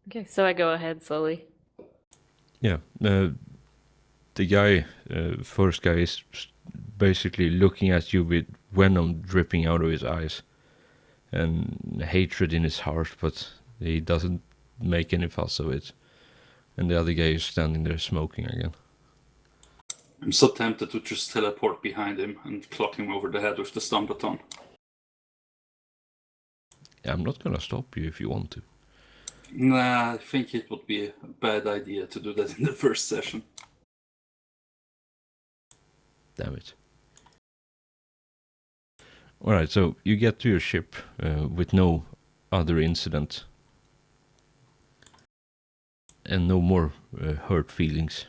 Okay, so I go ahead slowly. Yeah, the guy, first guy, is basically looking at you with venom dripping out of his eyes and hatred in his heart, but he doesn't make any fuss of it. And the other guy is standing there smoking again. I'm so tempted to just teleport behind him and clock him over the head with the stun baton. I'm not gonna stop you if you want to. Nah, I think it would be a bad idea to do that in the first session. Damn it. Alright, so you get to your ship with no other incident. And no more hurt feelings.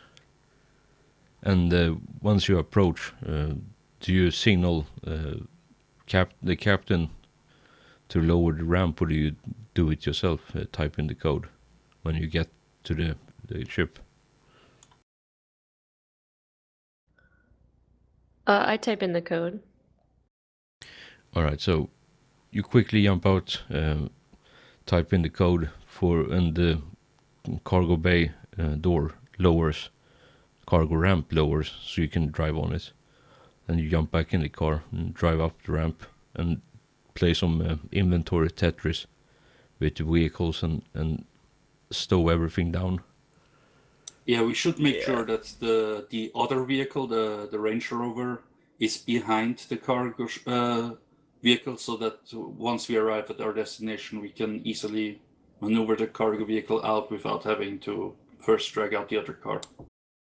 And once you approach, do you signal the captain to lower the ramp, or do you do it yourself, type in the code when you get to the ship? I type in the code. Alright, so you quickly jump out, type in the code and the cargo bay door lowers, cargo ramp lowers, so you can drive on it. And you jump back in the car and drive up the ramp and play some inventory Tetris with the vehicles and stow everything down. Yeah, we should make sure that the other vehicle, the Range Rover, is behind the cargo vehicle, so that once we arrive at our destination, we can easily maneuver the cargo vehicle out without having to first drag out the other car.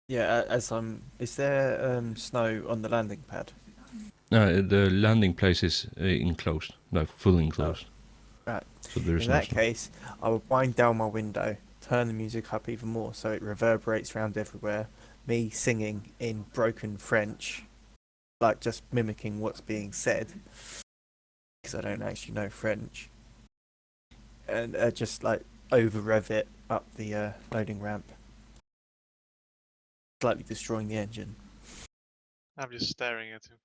Yeah, is there snow on the landing pad? The landing place is enclosed, no, full enclosed. Right. So there's In no that snow. case, I would wind down my window, turn the music up even more so it reverberates around everywhere. Me singing in broken French, like just mimicking what's being said, because I don't actually know French, and just like over rev it up the loading ramp, slightly destroying the engine. I'm just staring at him.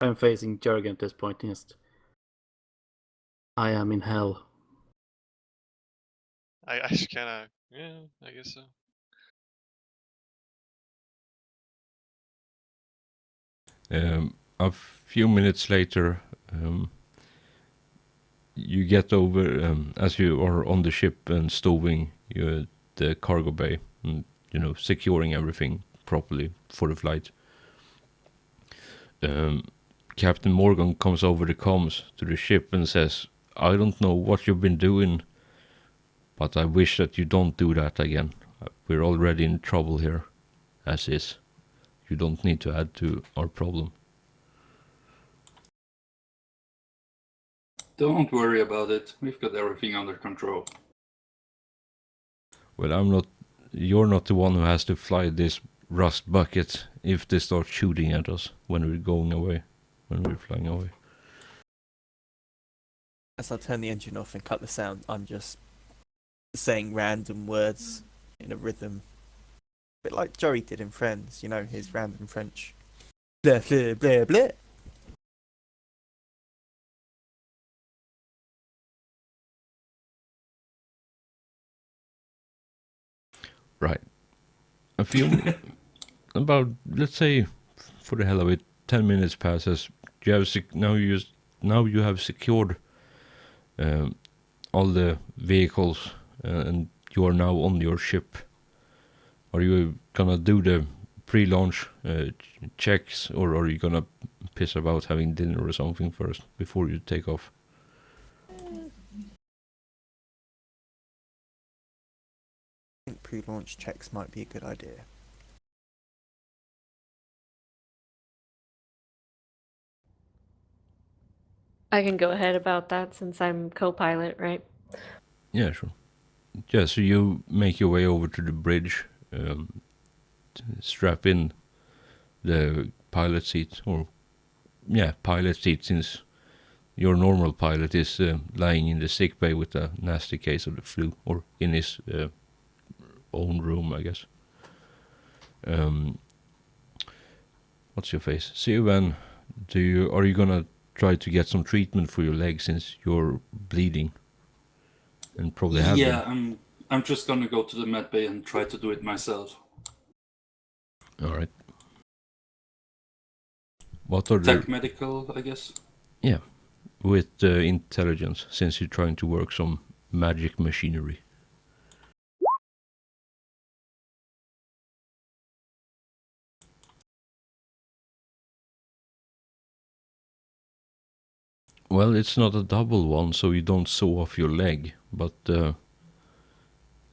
I'm facing Jurgen at this point. I am in hell. I kind of, yeah, I guess so. A few minutes later, you get over as you are on the ship and stowing the cargo bay and securing everything properly for the flight. Captain Morgan comes over the comms to the ship and says, "I don't know what you've been doing, but I wish that you don't do that again. We're already in trouble here, as is. You don't need to add to our problem." Don't worry about it. We've got everything under control. Well, you're not the one who has to fly this rust bucket if they start shooting at us when we're flying away. As I turn the engine off and cut the sound, I'm just saying random words in a rhythm, a bit like Joey did in Friends. You know, his random French. Blah blah blah blah. Right. A few about, let's say, for the hell of it, 10 minutes passes. Now you have secured all the vehicles and you are now on your ship. Are you gonna do the pre-launch checks, or are you gonna piss about having dinner or something first before you take off? I think pre-launch checks might be a good idea. I can go ahead about that since I'm co-pilot, right? Yeah, sure. Yeah, so you make your way over to the bridge, strap in the pilot seat, pilot seat, since your normal pilot is lying in the sick bay with a nasty case of the flu, or in his own room, I guess. What's your face? SWN, are you gonna try to get some treatment for your leg since you're bleeding, and probably have Yeah, been. I'm just gonna go to the med bay and try to do it myself. All right. What are the Tech medical, I guess. with intelligence, since you're trying to work some magic machinery? Well, it's not a double one, so you don't saw off your leg, but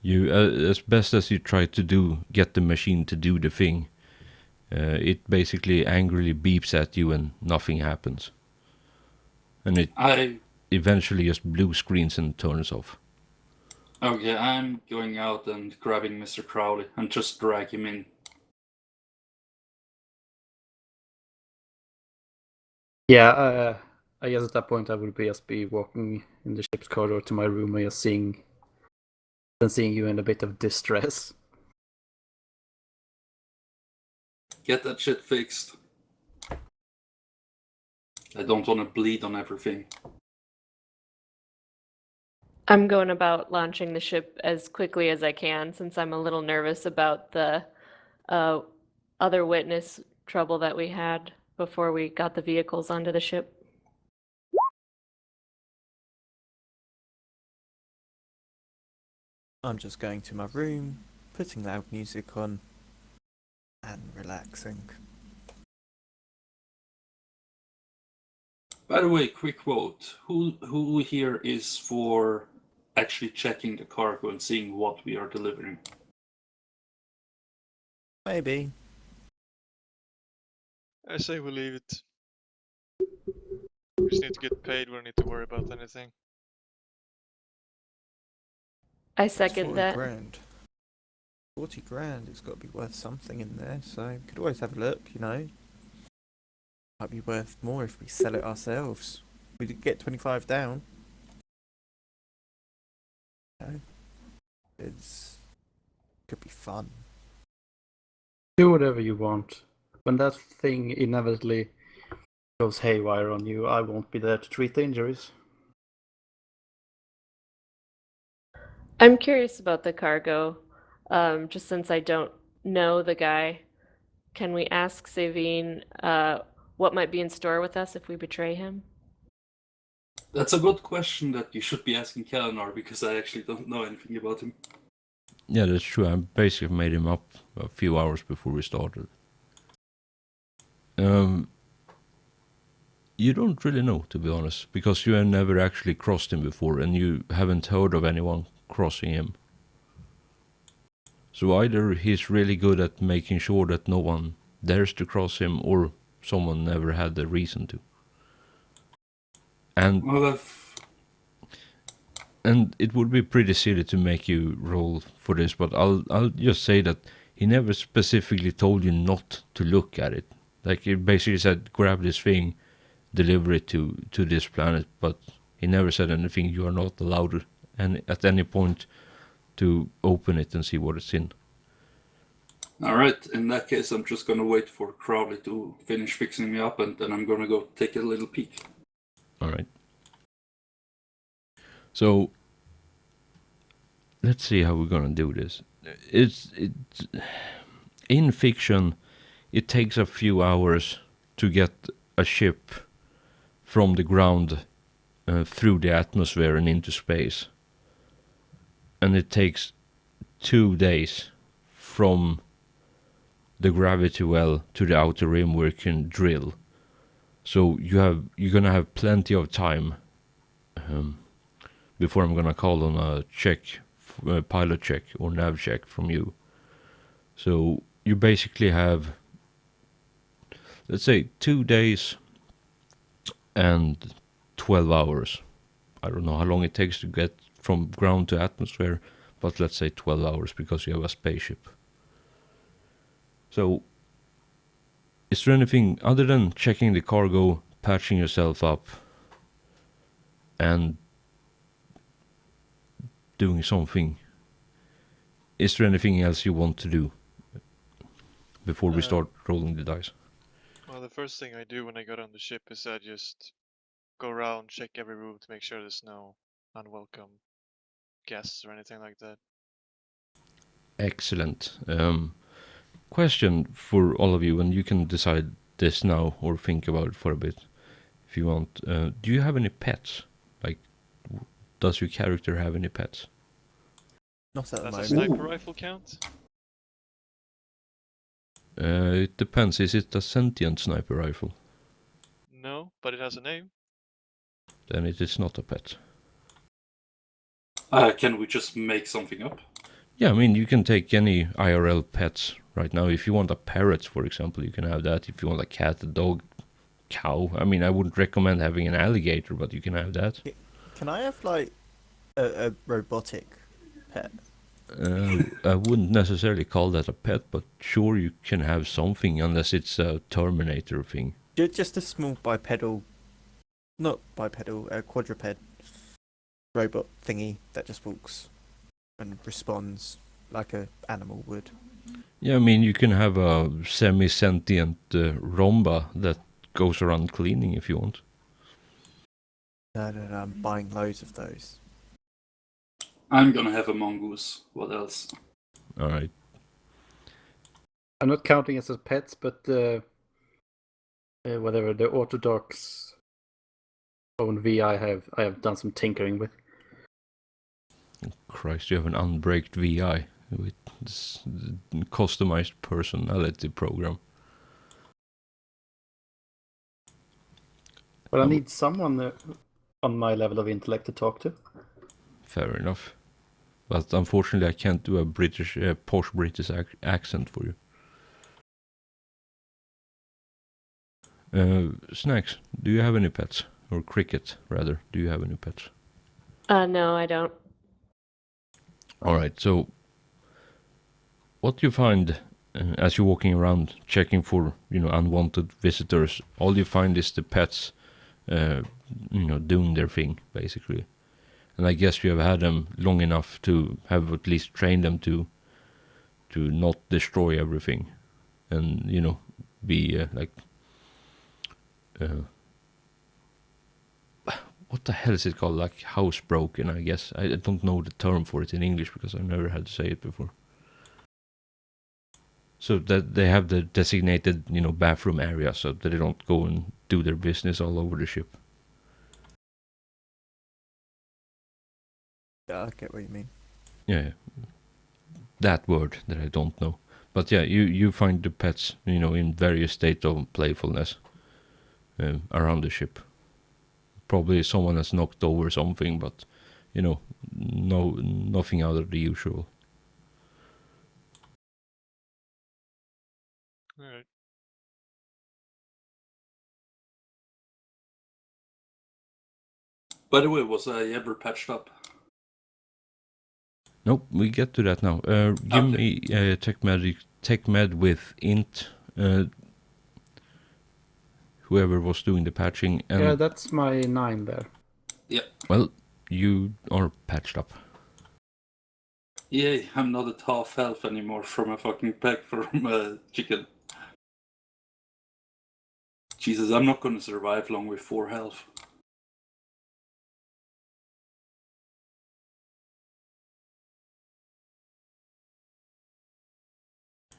you, as best as you try to get the machine to do the thing, it basically angrily beeps at you and nothing happens. And it I eventually just blue screens and turns off. Okay, I'm going out and grabbing Mr. Crowley and just drag him in. Yeah, I guess at that point I would just be walking in the ship's corridor to my room and just seeing you in a bit of distress. Get that shit fixed. I don't want to bleed on everything. I'm going about launching the ship as quickly as I can since I'm a little nervous about the other witness trouble that we had before we got the vehicles onto the ship. I'm just going to my room, putting loud music on, and relaxing. By the way, quick quote. Who here is for actually checking the cargo and seeing what we are delivering? Maybe. I say we leave it. We just need to get paid. We don't need to worry about anything. I It's second 40 that. grand. 40 grand, it's got to be worth something in there, so could always have a look, you know. Might be worth more if we sell it ourselves. We did get 25 down. You know, could be fun. Do whatever you want. When that thing inevitably goes haywire on you, I won't be there to treat the injuries. I'm curious about the cargo, just since I don't know the guy. Can we ask Savine what might be in store with us if we betray him? That's a good question that you should be asking Kelenar, because I actually don't know anything about him. Yeah, that's true. I basically made him up a few hours before we started. You don't really know, to be honest, because you have never actually crossed him before, and you haven't heard of anyone crossing him. So either he's really good at making sure that no one dares to cross him, or someone never had the reason to. And Well, and it would be pretty silly to make you roll for this, but I'll just say that he never specifically told you not to look at it. Like, he basically said, grab this thing, deliver it to this planet, but he never said anything. You are not allowed at any point to open it and see what it's in. Alright, in that case, I'm just gonna wait for Crowley to finish fixing me up, and then I'm gonna go take a little peek. Alright. So, let's see how we're gonna do this. It's in fiction, it takes a few hours to get a ship from the ground through the atmosphere and into space. And it takes 2 days from the gravity well to the outer rim where you can drill. So you're gonna have plenty of time before I'm gonna call on a pilot check or nav check from you. So you basically have, let's say, 2 days and 12 hours. I don't know how long it takes to get from ground to atmosphere, but let's say 12 hours because you have a spaceship. So, is there anything other than checking the cargo, patching yourself up, and doing something? Is there anything else you want to do before we start rolling the dice? Well, the first thing I do when I got on the ship is I just go around, check every room to make sure there's no unwelcome guests or anything like that. Excellent. Question for all of you, and you can decide this now or think about it for a bit if you want. Do you have any pets? Like, does your character have any pets? Not at the Does a moment. sniper rifle count? It depends. Is it a sentient sniper rifle? No, but it has a name. Then it is not a pet. Can we just make something up? Yeah, I mean, you can take any IRL pets right now. If you want a parrot, for example, you can have that. If you want a cat, a dog, cow. I mean, I wouldn't recommend having an alligator, but you can have that. Can I have like a robotic pet? I wouldn't necessarily call that a pet, but sure, you can have something, unless it's a Terminator thing. Just a small bipedal, not bipedal, a quadruped robot thingy that just walks and responds like a animal would. Yeah, I mean, you can have a semi-sentient Romba that goes around cleaning if you want. No, I'm buying loads of those. I'm gonna have a mongoose. What else? Alright. I'm not counting as pets, but whatever the Orthodox own V I have done some tinkering with. Christ, you have an unbraked VI with this customized personality program. But I need someone on my level of intellect to talk to. Fair enough. But unfortunately, I can't do a British, posh British accent for you. Snacks, do you have any pets? Or Cricket, rather, do you have any pets? No, I don't. Alright, so what you find as you're walking around checking for, unwanted visitors, all you find is the pets, doing their thing, basically. And I guess you have had them long enough to have at least trained them to not destroy everything. And, be what the hell is it called? Like housebroken, I guess. I don't know the term for it in English because I've never had to say it before. So that they have the designated, bathroom area so that they don't go and do their business all over the ship. Yeah, I get what you mean. Yeah. That word that I don't know. But yeah, you find the pets, in various states of playfulness around the ship. Probably someone has knocked over something, but, nothing out of the usual. Alright. By the way, was I ever patched up? Nope, we get to that now. Give me tech med with int. Whoever was doing the patching. And Yeah, that's my 9 there. Yep. well, you are patched up. Yay, I'm not at half health anymore from a fucking pack from chicken. Jesus, I'm not gonna survive long with 4 health.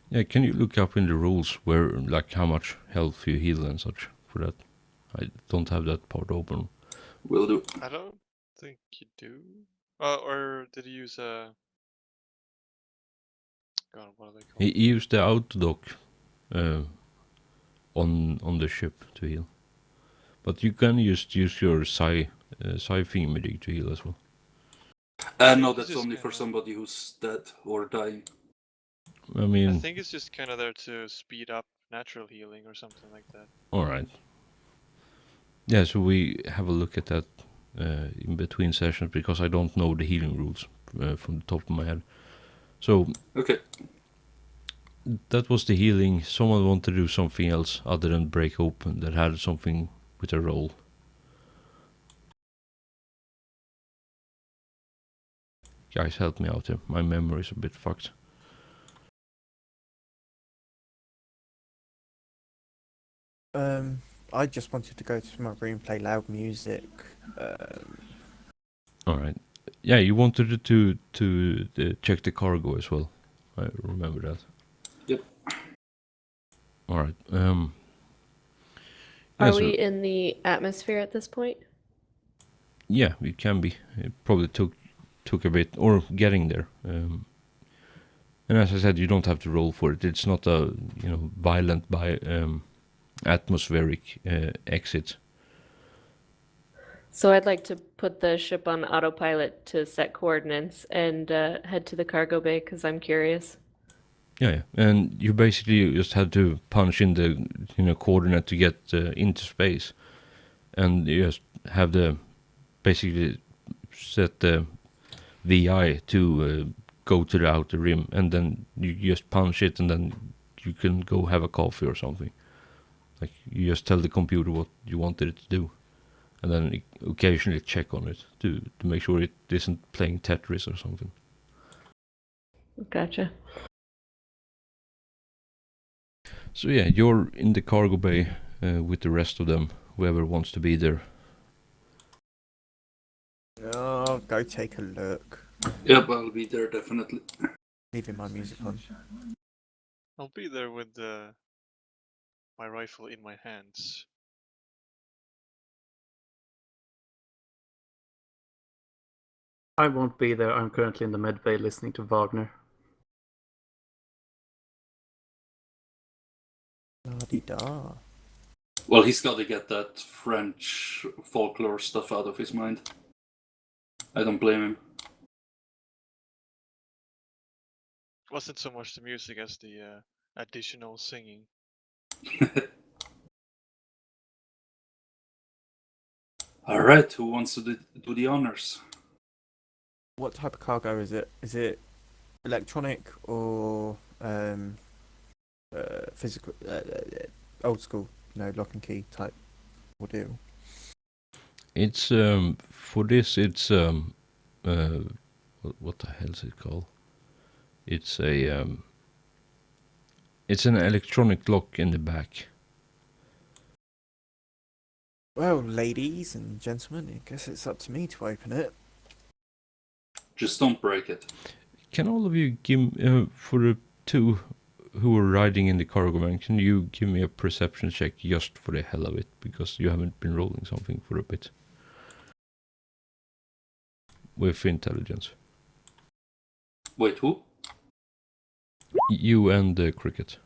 Yeah, can you look up in the rules where, like, how much health you heal and such for that? I don't have that part open. Will do. I don't think you do. Or did you use a... God, what are they called? He used the autodock on the ship to heal. But you can just use your psi thingamajig to heal as well. No, It's that's just only for kinda- somebody who's dead or dying. I I mean, think it's just kind of there to speed up natural healing or something like that. alright. Yeah, so we have a look at that in between sessions because I don't know the healing rules from the top of my head. So Okay. that was the healing. Someone wanted to do something else other than break open that had something with a roll. Guys, help me out here. My memory is a bit fucked. I just wanted to go to my room, play loud music. All right. Yeah, you wanted to check the cargo as well. I remember that. Yep. All right. Are so- we in the atmosphere at this point? Yeah, it can be. It probably took a bit, or getting there. And as I said, you don't have to roll for it. It's not a violent atmospheric exit. So I'd like to put the ship on autopilot to set coordinates and head to the cargo bay because I'm curious. Yeah, and you basically just had to punch in the coordinate to get into space, and you just have the basically set the VI to go to the outer rim, and then you just punch it, and then you can go have a coffee or something. Like you just tell the computer what you wanted it to do, and then occasionally check on it to make sure it isn't playing Tetris or something. Gotcha. So yeah, you're in the cargo bay with the rest of them, whoever wants to be there. Oh, go take a look. Yep, I'll be there definitely. Leaving my music on. I'll be there with my rifle in my hands. I won't be there. I'm currently in the med bay listening to Wagner. La-di-da. Well, he's got to get that French folklore stuff out of his mind. I don't blame him. It wasn't so much the music as the additional singing. All right, who wants to do the honors? What type of cargo is it? Is it electronic or physical, old school, lock and key type ordeal? It's for this. It's what the hell is it called? It's a it's an electronic lock in the back. Well, ladies and gentlemen, I guess it's up to me to open it. Just don't break it. Can all of you give for the two who are riding in the cargo van? Can you give me a perception check just for the hell of it, because you haven't been rolling something for a bit with intelligence. Wait, who? You and the cricket.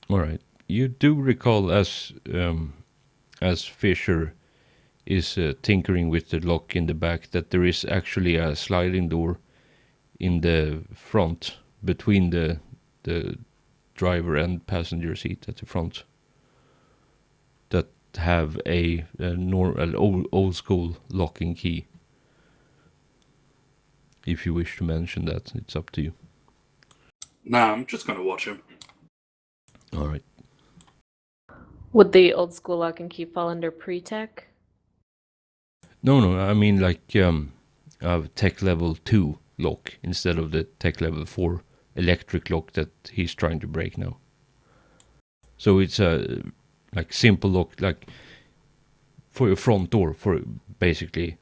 All right. You do recall as Fisher is tinkering with the lock in the back that there is actually a sliding door in the front between the driver and passenger seat at the front that have a normal old school locking key. If you wish to mention that, it's up to you. Nah, I'm just gonna watch him. All right. Would the old school lock and key fall under pre-tech? No, I mean like tech level 2 lock instead of the tech level 4 electric lock that he's trying to break now. So it's a like simple lock, like for your front door, for basically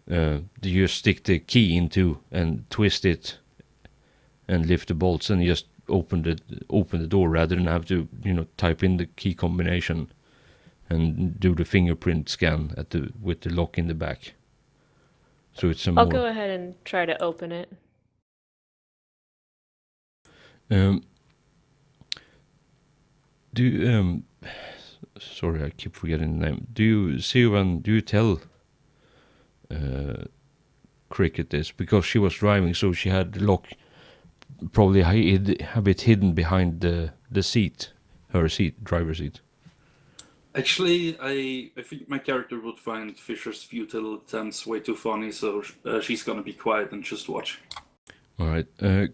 you just stick the key into and twist it and lift the bolts and just open the door rather than have to type in the key combination and do the fingerprint scan with the lock in the back. So it's a I'll more go ahead and try to open it. Sorry, I keep forgetting the name. Do you tell Cricket this? Because she was driving, so she had the lock probably a bit hidden behind the seat, her seat, driver's seat. Actually, I think my character would find Fisher's futile attempts way too funny, so she's gonna be quiet and just watch. All right,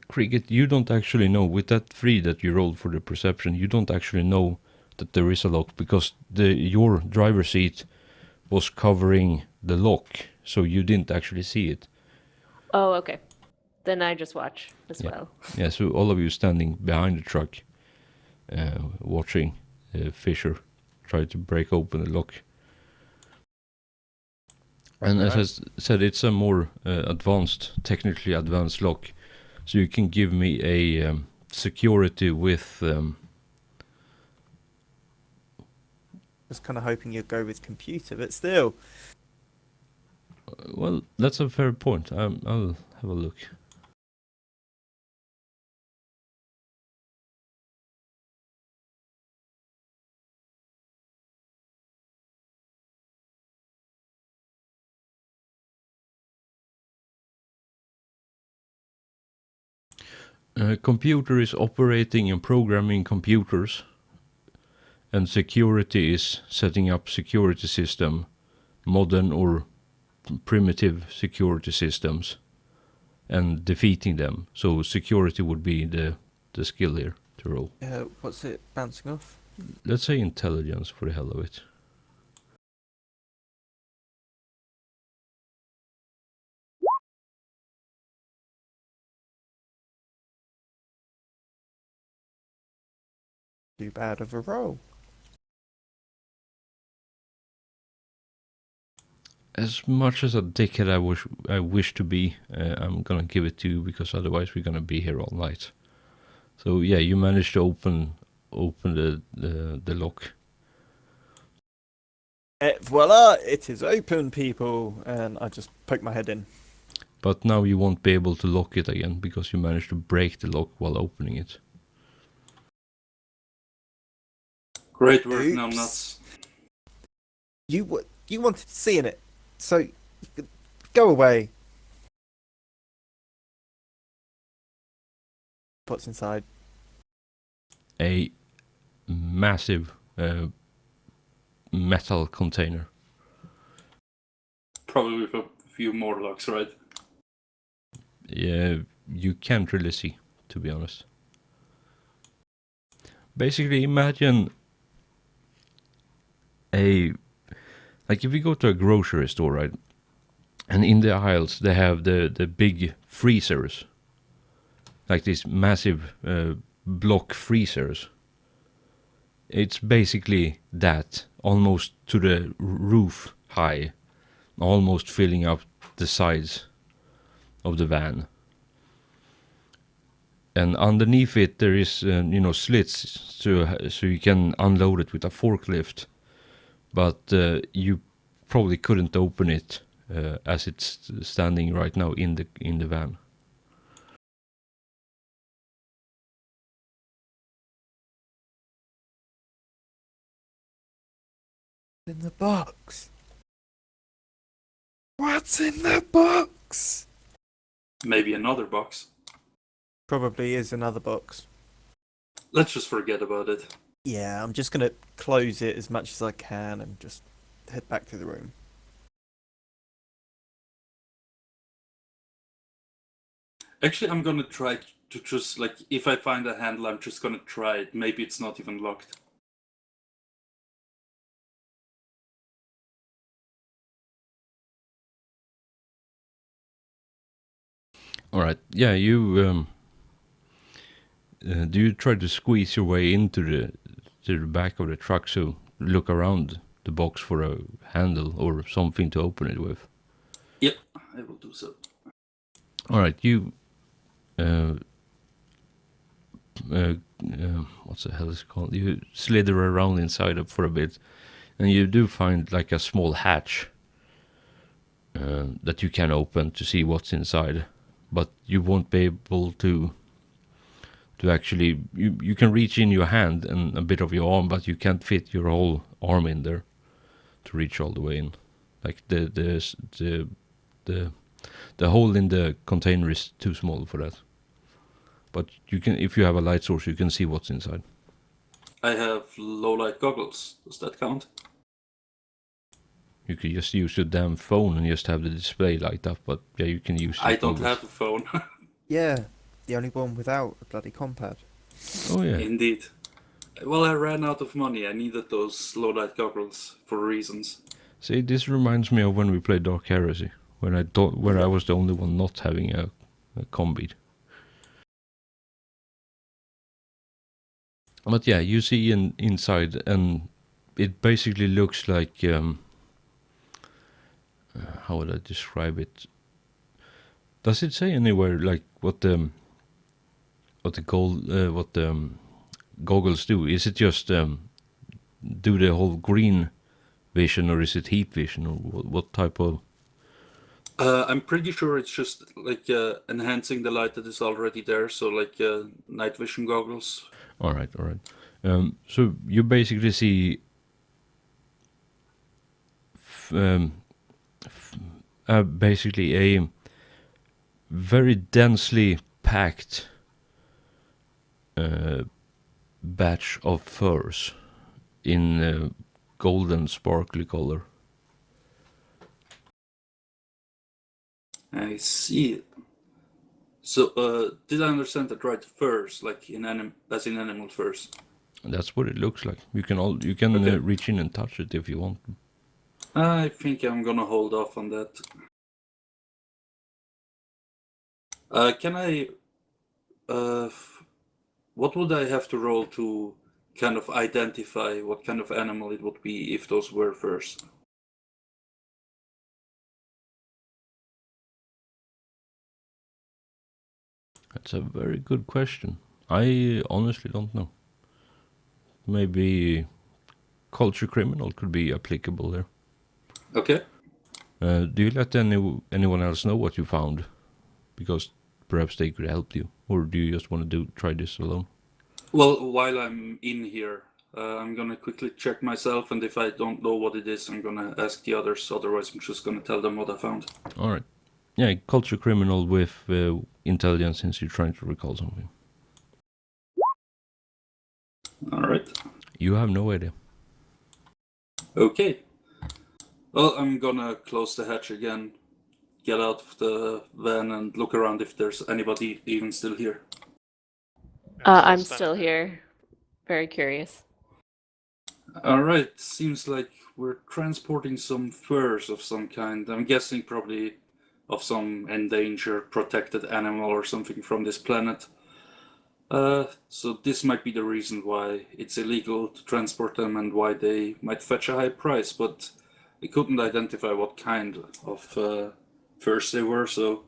Cricket, you don't actually know, with that 3 that you rolled for the perception, you don't actually know that there is a lock, because your driver's seat was covering the lock so you didn't actually see it. Oh, okay. Then I just watch as Yeah. well. Yeah, so all of you standing behind the truck, watching Fisher try to break open the lock. And as I said, it's a more technically advanced lock. So you can give me a security with... Just kind of hoping you'd go with computer, but still. well, that's a fair point. I'll have a look. Computer is operating and programming computers, and security is setting up security system, modern or primitive security systems, and defeating them. So security would be the skill here to roll. What's it bouncing off? Let's say intelligence for the hell of it. Too bad of a roll. As much as a dickhead I wish to be, I'm gonna give it to you because otherwise we're gonna be here all night. So yeah, you managed to open the lock. Voila! It is open, people! And I just poke my head in. But now you won't be able to lock it again because you managed to break the lock while opening it. Great work, Oops. numbnuts. You wanted to see in it, so go away. What's inside? A massive metal container. Probably with a few more locks, right? Yeah, you can't really see, to be honest. Basically, imagine like if you go to a grocery store, right? And in the aisles they have the big freezers, like these massive block freezers. It's basically that, almost to the roof high, almost filling up the sides of the van. And underneath it there is slits so you can unload it with a forklift, but you probably couldn't open it as it's standing right now in the van. In the box. What's in the box? Maybe another box. Probably is another box. Let's just forget about it. Yeah, I'm just gonna close it as much as I can and just head back to the room. Actually, I'm gonna try to just, like, if I find a handle, I'm just gonna try it. Maybe it's not even locked. All right. Yeah, you do you try to squeeze your way into the back of the truck, so look around the box for a handle or something to open it with? Yep, I will do so. All right, you what's the hell is it called? You slither around inside it for a bit, and you do find like a small hatch that you can open to see what's inside, but you won't be able to actually, you can reach in your hand and a bit of your arm, but you can't fit your whole arm in there to reach all the way in. Like the hole in the container is too small for that. But you can, if you have a light source, you can see what's inside. I have low light goggles. Does that count? You could just use your damn phone and just have the display light up, but yeah, you can use I your don't goggles. have a phone. Yeah, the only one without a bloody compad. Oh yeah. Indeed. Well, I ran out of money. I needed those low light goggles for reasons. See, this reminds me of when we played Dark Heresy, when I was the only one not having a combeat. But yeah, you see inside, and it basically looks like how would I describe it? Does it say anywhere like what the goggles do? Is it just do the whole green vision, or is it heat vision, or what type of? I'm pretty sure it's just like enhancing the light that is already there, so like night vision goggles. All right. So you basically see basically a very densely packed batch of furs in golden sparkly color. I see. So, did I understand that right? Furs, like as in animal furs. That's what it looks like. You can Okay. reach in and touch it if you want. I think I'm gonna hold off on that. Can I? What would I have to roll to kind of identify what kind of animal it would be if those were furs? That's a very good question. I honestly don't know. Maybe culture criminal could be applicable there. Okay. Do you let anyone else know what you found? Because perhaps they could help you. Or do you just want to try this alone? Well, while I'm in here, I'm gonna quickly check myself, and if I don't know what it is, I'm gonna ask the others. Otherwise, I'm just gonna tell them what I found. All right. Yeah, culture criminal with intelligence, since you're trying to recall something. All right. You have no idea. Okay. Well, I'm gonna close the hatch again, get out of the van, and look around if there's anybody even still here. I'm still here. Very curious. All right. Seems like we're transporting some furs of some kind. I'm guessing probably of some endangered, protected animal or something from this planet. So this might be the reason why it's illegal to transport them and why they might fetch a high price, but we couldn't identify what kind of furs they were, so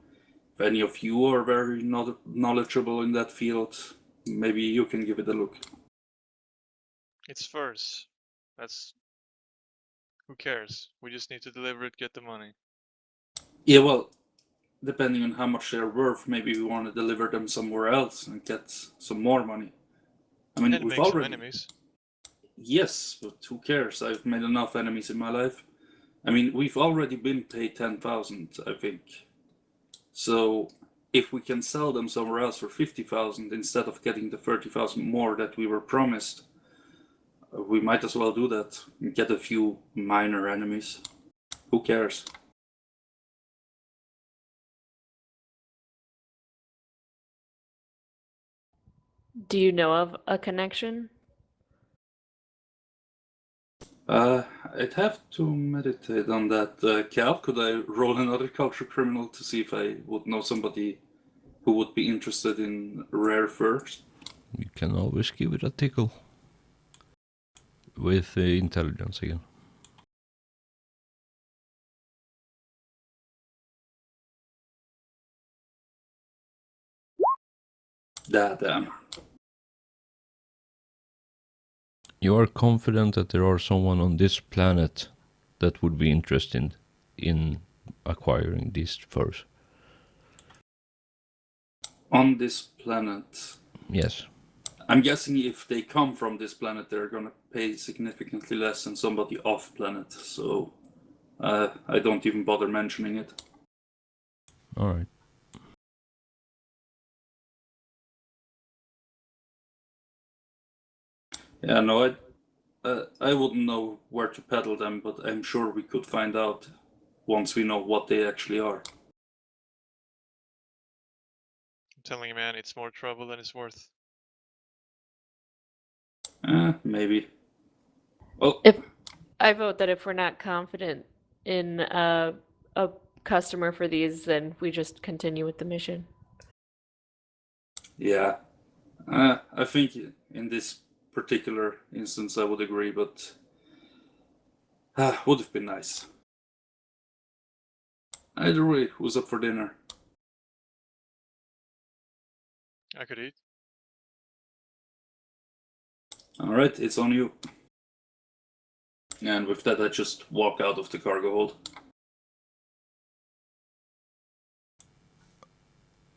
if any of you are very knowledgeable in that field, maybe you can give it a look. It's furs. That's. Who cares? We just need to deliver it, get the money. Yeah, well, depending on how much they're worth, maybe we want to deliver them somewhere else and get some more money. I mean, And we've make some already... enemies. Yes, but who cares? I've made enough enemies in my life. I mean, we've already been paid 10,000, I think. So, if we can sell them somewhere else for 50,000 instead of getting the 30,000 more that we were promised, we might as well do that and get a few minor enemies. Who cares? Do you know of a connection? I'd have to meditate on that. Cal, could I roll another culture criminal to see if I would know somebody who would be interested in rare furs? You can always give it a tickle. With intelligence again. Damn. You are confident that there are someone on this planet that would be interested in acquiring these furs? On this planet, Yes. I'm guessing if they come from this planet, they're gonna pay significantly less than somebody off planet, so I don't even bother mentioning it. All right. Yeah, no, I wouldn't know where to peddle them, but I'm sure we could find out once we know what they actually are. I'm telling you, man, it's more trouble than it's worth. Maybe. Well, If I vote that if we're not confident in a customer for these, then we just continue with the mission. Yeah, I think in this particular instance I would agree, but would have been nice. Either way, who's up for dinner? I could eat. All right, it's on you. And with that, I just walk out of the cargo hold.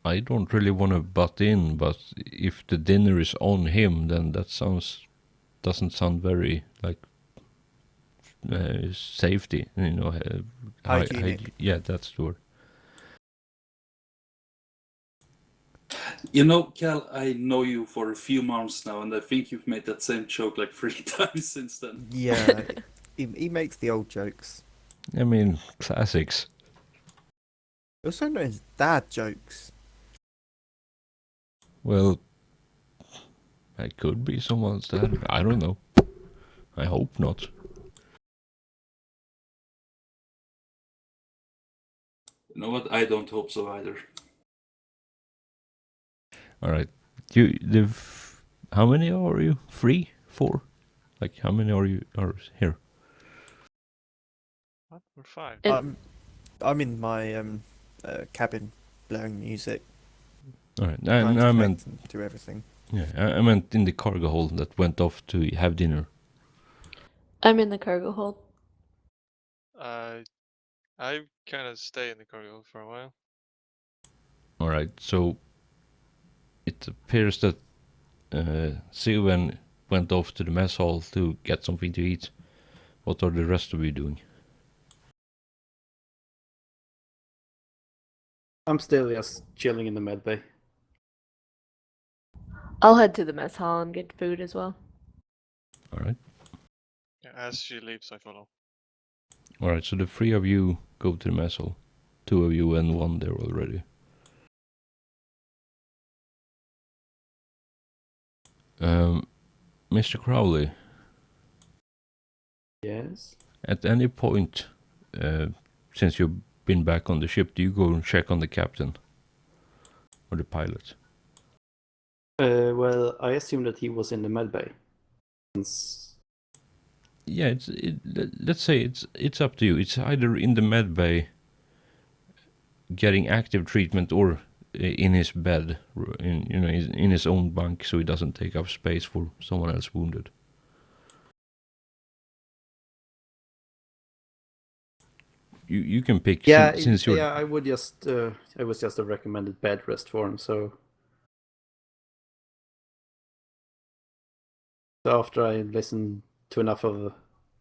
I don't really want to butt in, but if the dinner is on him, then that doesn't sound very like safety. You know, Hygienic. yeah, that's the word. You know, Cal, I know you for a few months now, and I think you've made that same joke like 3 times since then. Yeah, he makes the old jokes. I mean, classics. Also known as dad jokes. Well, I could be someone's dad. I don't know. I hope not. You know what? I don't hope so either. All right. How many are you? 3? 4? Like, how many are here? What? We're 5. And- I'm in my cabin blowing music. All right. Trying to I connect meant, and do everything. yeah, I meant in the cargo hold that went off to have dinner. I'm in the cargo hold. I kind of stay in the cargo for a while. All right. So it appears that SWN went off to the mess hall to get something to eat. What are the rest of you doing? I'm still just chilling in the med bay. I'll head to the mess hall and get food as well. All right. Yeah, as she leaves, I follow. All right. So the 3 of you go to the mess hall. 2 of you and 1 there already. Mr. Crowley, Yes. at any point, since you've been back on the ship, do you go and check on the captain or the pilot? Well, I assume that he was in the med bay. Since Yeah, let's say it's up to you. It's either in the med bay, getting active treatment, or in his bed, in his own bunk, so he doesn't take up space for someone else wounded. You can pick. yeah, since you're. yeah, I would just it was just a recommended bed rest for him. So after I listen to enough of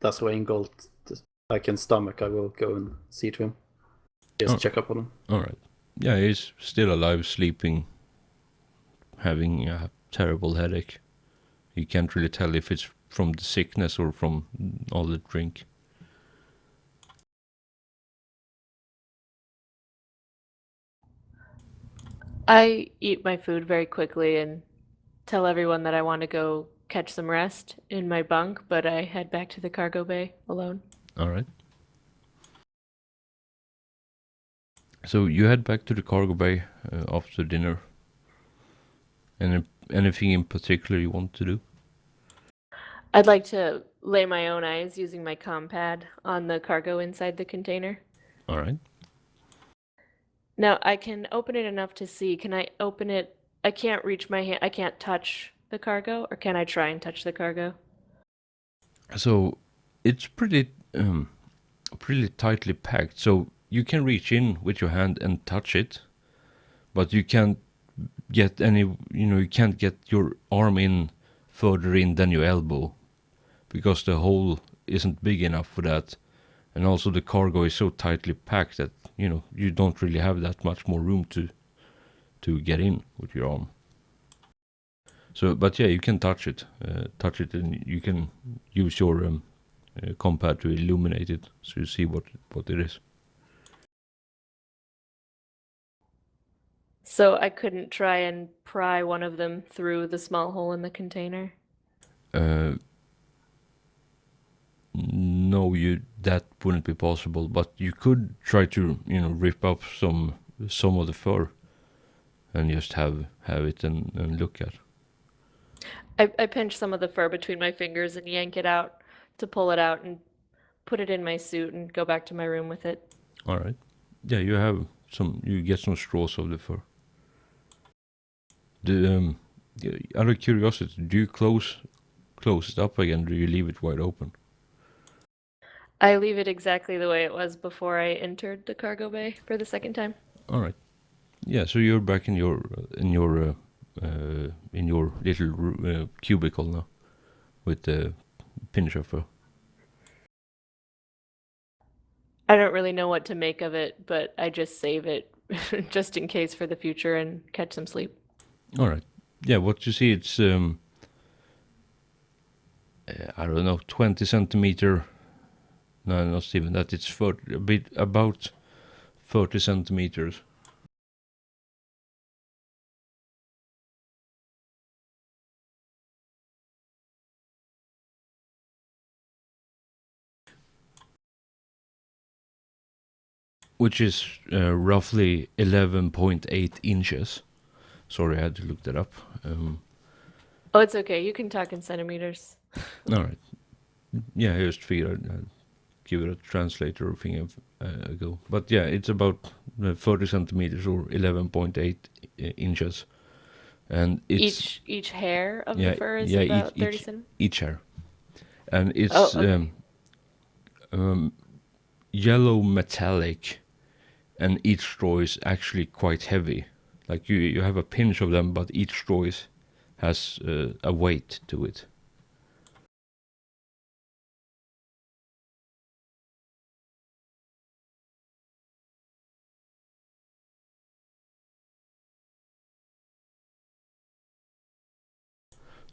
SWN Gold, I can stomach, I will go and see to him. Just check up on him. All right. Yeah, he's still alive, sleeping, having a terrible headache. You can't really tell if it's from the sickness or from all the drink. I eat my food very quickly and tell everyone that I want to go catch some rest in my bunk, but I head back to the cargo bay alone. All right. So you head back to the cargo bay after dinner. Anything in particular you want to do? I'd like to lay my own eyes using my comm pad on the cargo inside the container. All right. Now, I can open it enough to see. Can I open it? I can't reach my hand. I can't touch the cargo, or can I try and touch the cargo? So it's pretty tightly packed. So you can reach in with your hand and touch it, but you can't get you can't get your arm in further in than your elbow, because the hole isn't big enough for that. And also the cargo is so tightly packed that, you don't really have that much more room to get in with your arm. So, but yeah, you can touch it, and you can use your compad to illuminate it, so you see what it is. So I couldn't try and pry one of them through the small hole in the container? No, no, that wouldn't be possible. But you could try to rip up some of the fur and just have it and look at. I pinch some of the fur between my fingers and yank it out to pull it out and put it in my suit and go back to my room with it. All right. Yeah, you get some straws of the fur. Out of curiosity, do you close it up again? Do you leave it wide open? I leave it exactly the way it was before I entered the cargo bay for the second time. All right. Yeah, so you're back in your little cubicle now with the pinch of fur. I don't really know what to make of it, but I just save it just in case for the future and catch some sleep. All right. Yeah, what you see, it's I don't know, 20 centimeter. No, not even that. It's about 30 centimeters. Which is roughly 11.8 inches. Sorry, I had to look that up. Oh, it's okay. You can talk in centimeters. All right. Yeah, I just figured I'd give it a translator thing ago. But yeah, it's about 30 centimeters or 11.8 inches. And it's Each hair of yeah, the fur is yeah, about 30 each centimeters. each hair. And it's Oh, okay. Yellow metallic, and each straw is actually quite heavy. Like you have a pinch of them, but each straw has a weight to it.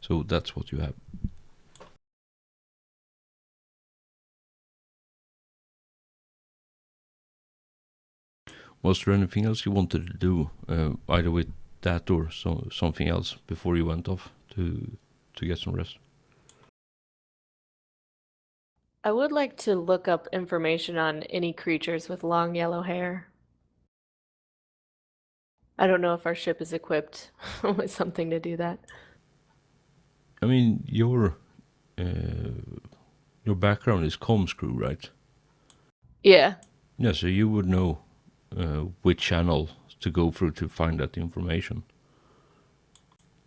So that's what you have. Was there anything else you wanted to do, either with that or something else before you went off to get some rest? I would like to look up information on any creatures with long yellow hair. I don't know if our ship is equipped with something to do that. I mean, your background is comms crew, right? Yeah. Yeah, so you would know which channel to go through to find that information.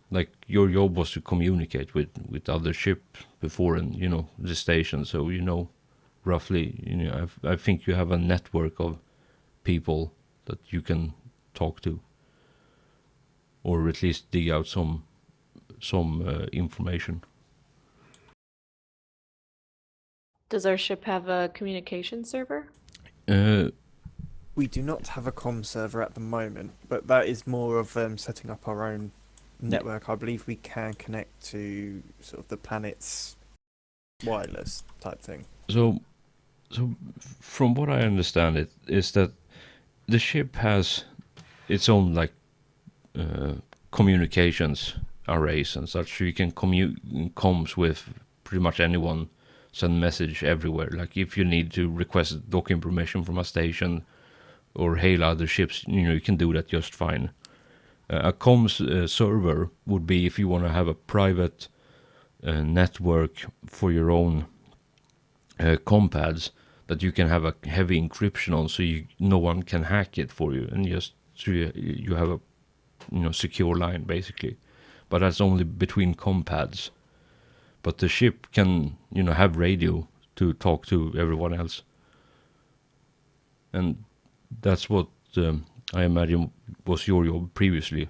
Like your job was to communicate with other ship before, and the station, so roughly. I think you have a network of people that you can talk to, or at least dig out some information. Does our ship have a communication server? We do not have a comm server at the moment, but that is more of setting up our own network. I believe we can connect to sort of the planet's wireless type thing. So from what I understand, it is that the ship has its own communications arrays and such. So you can comms with pretty much anyone, send message everywhere. Like if you need to request docking permission from a station or hail other ships, you can do that just fine. A comms server would be if you want to have a private network for your own compads that you can have a heavy encryption on, so no one can hack it for you, and just so you have a secure line basically. But that's only between compads. But the ship can have radio to talk to everyone else, and that's what I imagine was your job previously.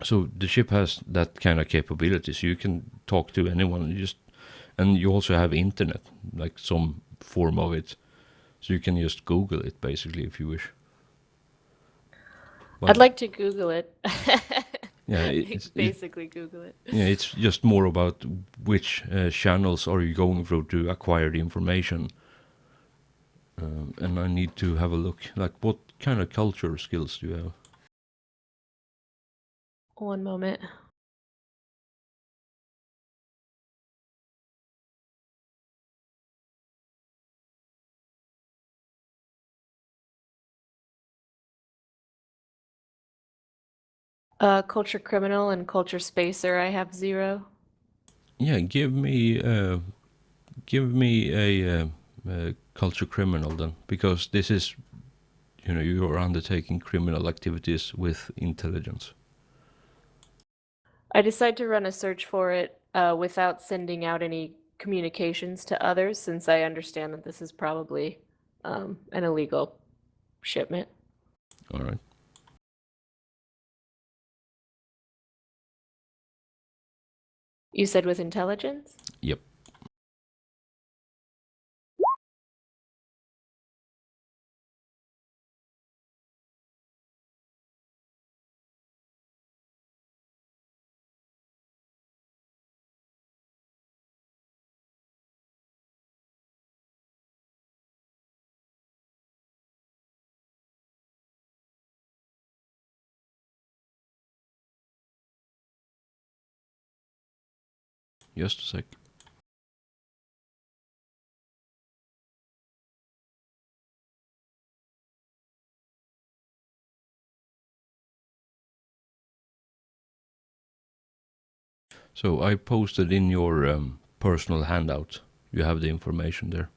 So the ship has that kind of capability, so you can talk to anyone. And you also have internet, like some form of it, so you can just Google it basically if you wish. I'd like to Google it. Yeah, basically Google it. Yeah, it's just more about which channels are you going through to acquire the information. And I need to have a look. Like, what kind of culture skills do you have? One moment. Culture criminal and culture spacer, I have 0. Yeah, give me a culture criminal then, because this is, you are undertaking criminal activities with intelligence. I decide to run a search for it without sending out any communications to others, since I understand that this is probably an illegal shipment. All right. You said with intelligence? Yep. Just a sec. So I posted in your personal handout. You have the information there,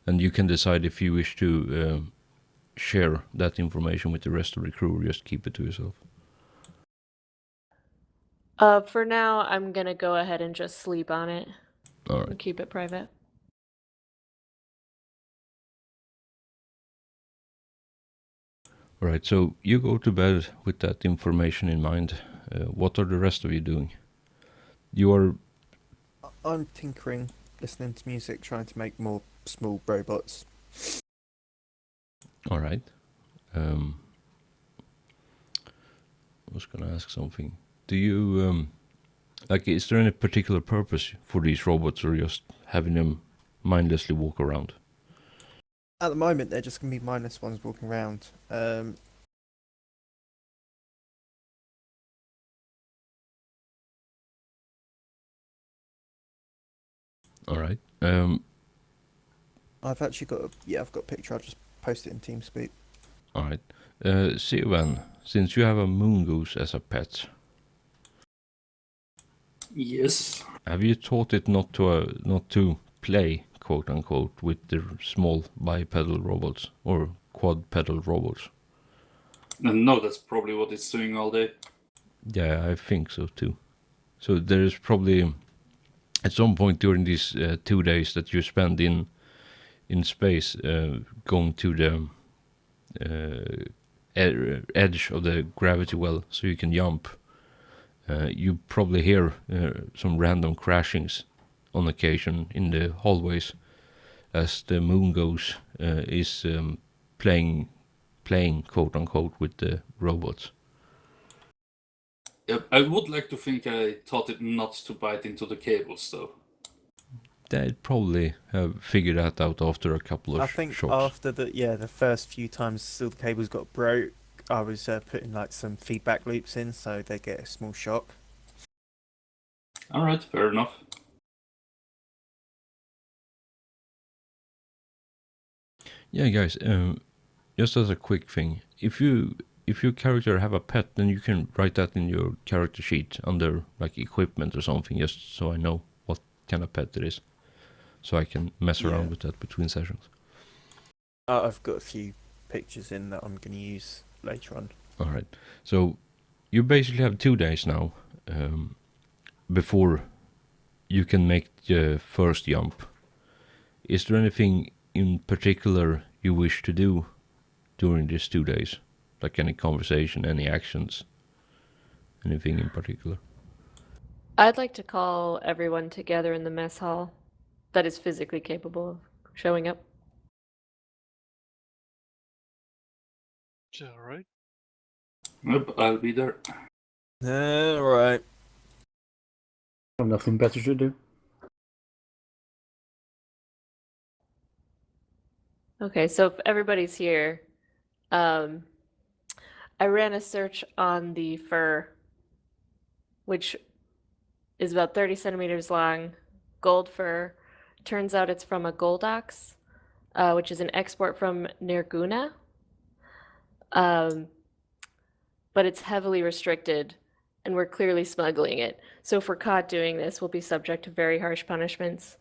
and you can decide if you wish to share that information with the rest of the crew, or just keep it to yourself. For now, I'm gonna go ahead and just sleep on it All and right. keep it private. All right. So you go to bed with that information in mind. What are the rest of you doing? You are I'm tinkering, listening to music, trying to make more small robots. all right. I was gonna ask something. Do you like? Is there any particular purpose for these robots, or just having them mindlessly walk around? At the moment, they're just going to be mindless ones walking around. All right. I've actually got I've got a picture. I'll just post it in TeamSpeak. All right. SWN, since you have a moon goose as a pet, Yes. have you taught it not to play, quote unquote, with the small bipedal robots or quadpedal robots? And no, that's probably what it's doing all day. Yeah, I think so too. So there is probably at some point during these 2 days that you spend in space, going to the edge of the gravity well, so you can jump. You probably hear some random crashings on occasion in the hallways as the moon goes is playing, quote unquote, with the robots. Yep, I would like to think I taught it not to bite into the cables, though. They'd probably have figured that out after a couple of I think shocks. after the first few times all the cables got broke, I was putting like some feedback loops in so they get a small shock. All right, fair enough. Yeah, guys. Just as a quick thing, if your character have a pet, then you can write that in your character sheet under like equipment or something, just so I know what kind of pet it is, so I can mess around Yeah. with that between sessions. I've got a few pictures in that I'm going to use later on. All right. So you basically have 2 days now before you can make the first jump. Is there anything in particular you wish to do during these 2 days? Like any conversation, any actions, anything in particular? I'd like to call everyone together in the mess hall that is physically capable of showing up. All right. Yep, I'll be there. Alright. I have nothing better to do. Okay, so if everybody's here, I ran a search on the fur, which is about 30 centimeters long, gold fur. Turns out it's from a gold ox, which is an export from Nirguna. but it's heavily restricted, and we're clearly smuggling it. So if we're caught doing this, we'll be subject to very harsh punishments.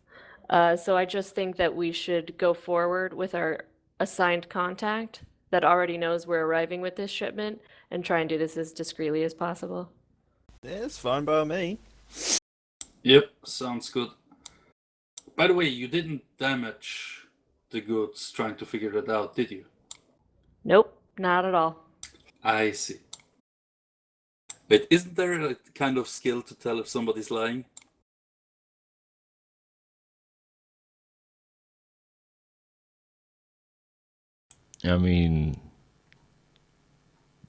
So I just think that we should go forward with our assigned contact that already knows we're arriving with this shipment and try and do this as discreetly as possible. Yeah, it's fine by me. Yep, sounds good. By the way, you didn't damage the goods trying to figure that out, did you? Nope, not at all. I see. But isn't there a kind of skill to tell if somebody's lying? I mean,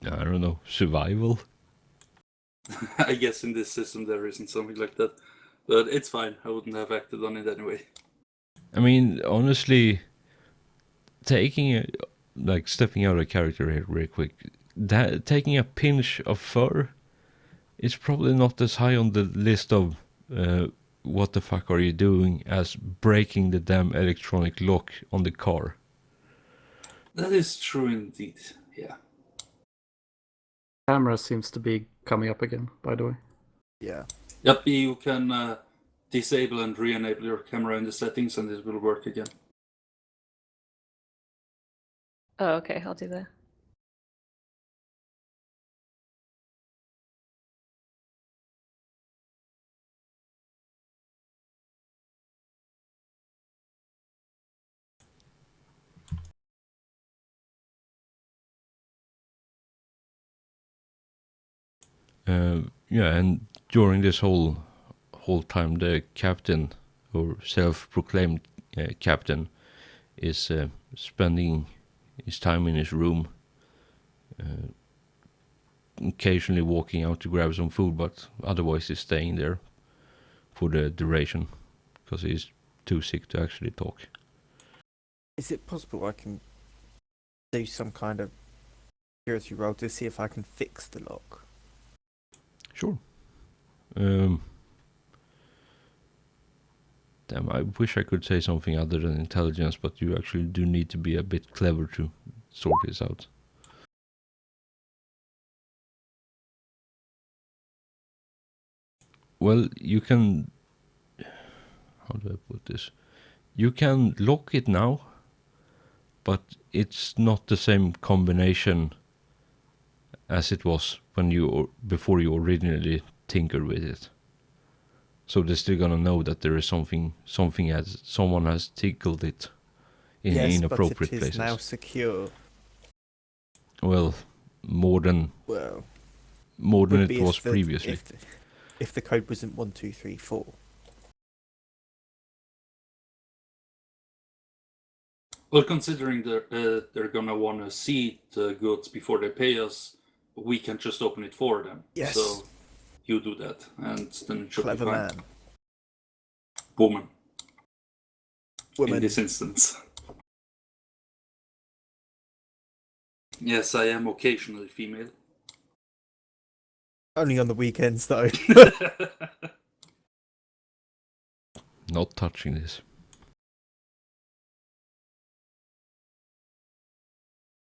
I don't know, survival? I guess in this system there isn't something like that. But it's fine, I wouldn't have acted on it anyway. I mean, honestly, stepping out of character here real quick, taking a pinch of fur is probably not as high on the list of what the fuck are you doing as breaking the damn electronic lock on the car. That is true indeed, yeah. Camera seems to be coming up again, by the way. Yeah. Yep, you can disable and re-enable your camera in the settings and it will work again. Oh, okay, I'll do that. Yeah, and during this whole time, the captain, or self-proclaimed captain, is spending his time in his room, occasionally walking out to grab some food, but otherwise he's staying there for the duration, because he's too sick to actually talk. Is it possible I can do some kind of security roll to see if I can fix the lock? Sure. Damn, I wish I could say something other than intelligence, but you actually do need to be a bit clever to sort this out. Well, you can... How do I put this? You can lock it now, but it's not the same combination as it was before you originally tinkered with it. So they're still gonna know that there is someone has tickled it in yes, inappropriate but it is places. now secure. Well, more than Well, it be was if the- previously. If the code wasn't 1, 2, 3, 4. Well, considering they're gonna want to see the goods before they pay us, we can just open it for them. Yes. So you do that, and then it should Clever be fine. man. Woman, Woman. in this instance. Yes, I am occasionally female. Only on the weekends, though. Not touching this.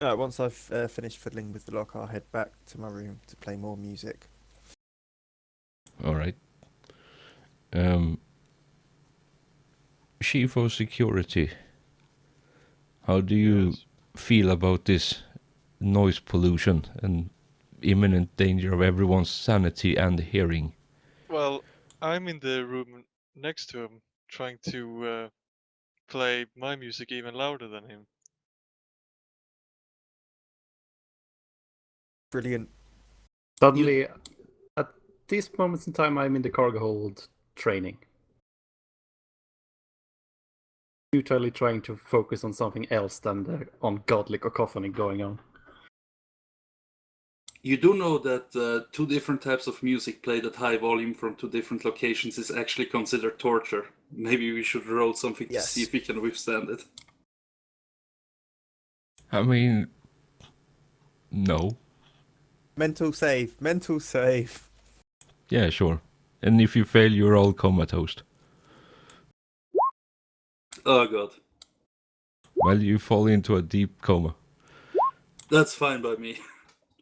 Once I've finished fiddling with the lock, I'll head back to my room to play more music. Alright. Chief of Security, how do you Yes. feel about this noise pollution and imminent danger of everyone's sanity and hearing? Well, I'm in the room next to him, trying to play my music even louder than him. Brilliant. Suddenly, at these moments in time, I'm in the cargo hold training. Futilely trying to focus on something else than the ungodly cacophony going on. You do know that 2 different types of music played at high volume from 2 different locations is actually considered torture. Maybe we should roll something Yes. to see if we can withstand it. I mean, no. Mental save. Mental save. Yeah, sure. And if you fail, you're all comatose. Oh god. Well, you fall into a deep coma. That's fine by me.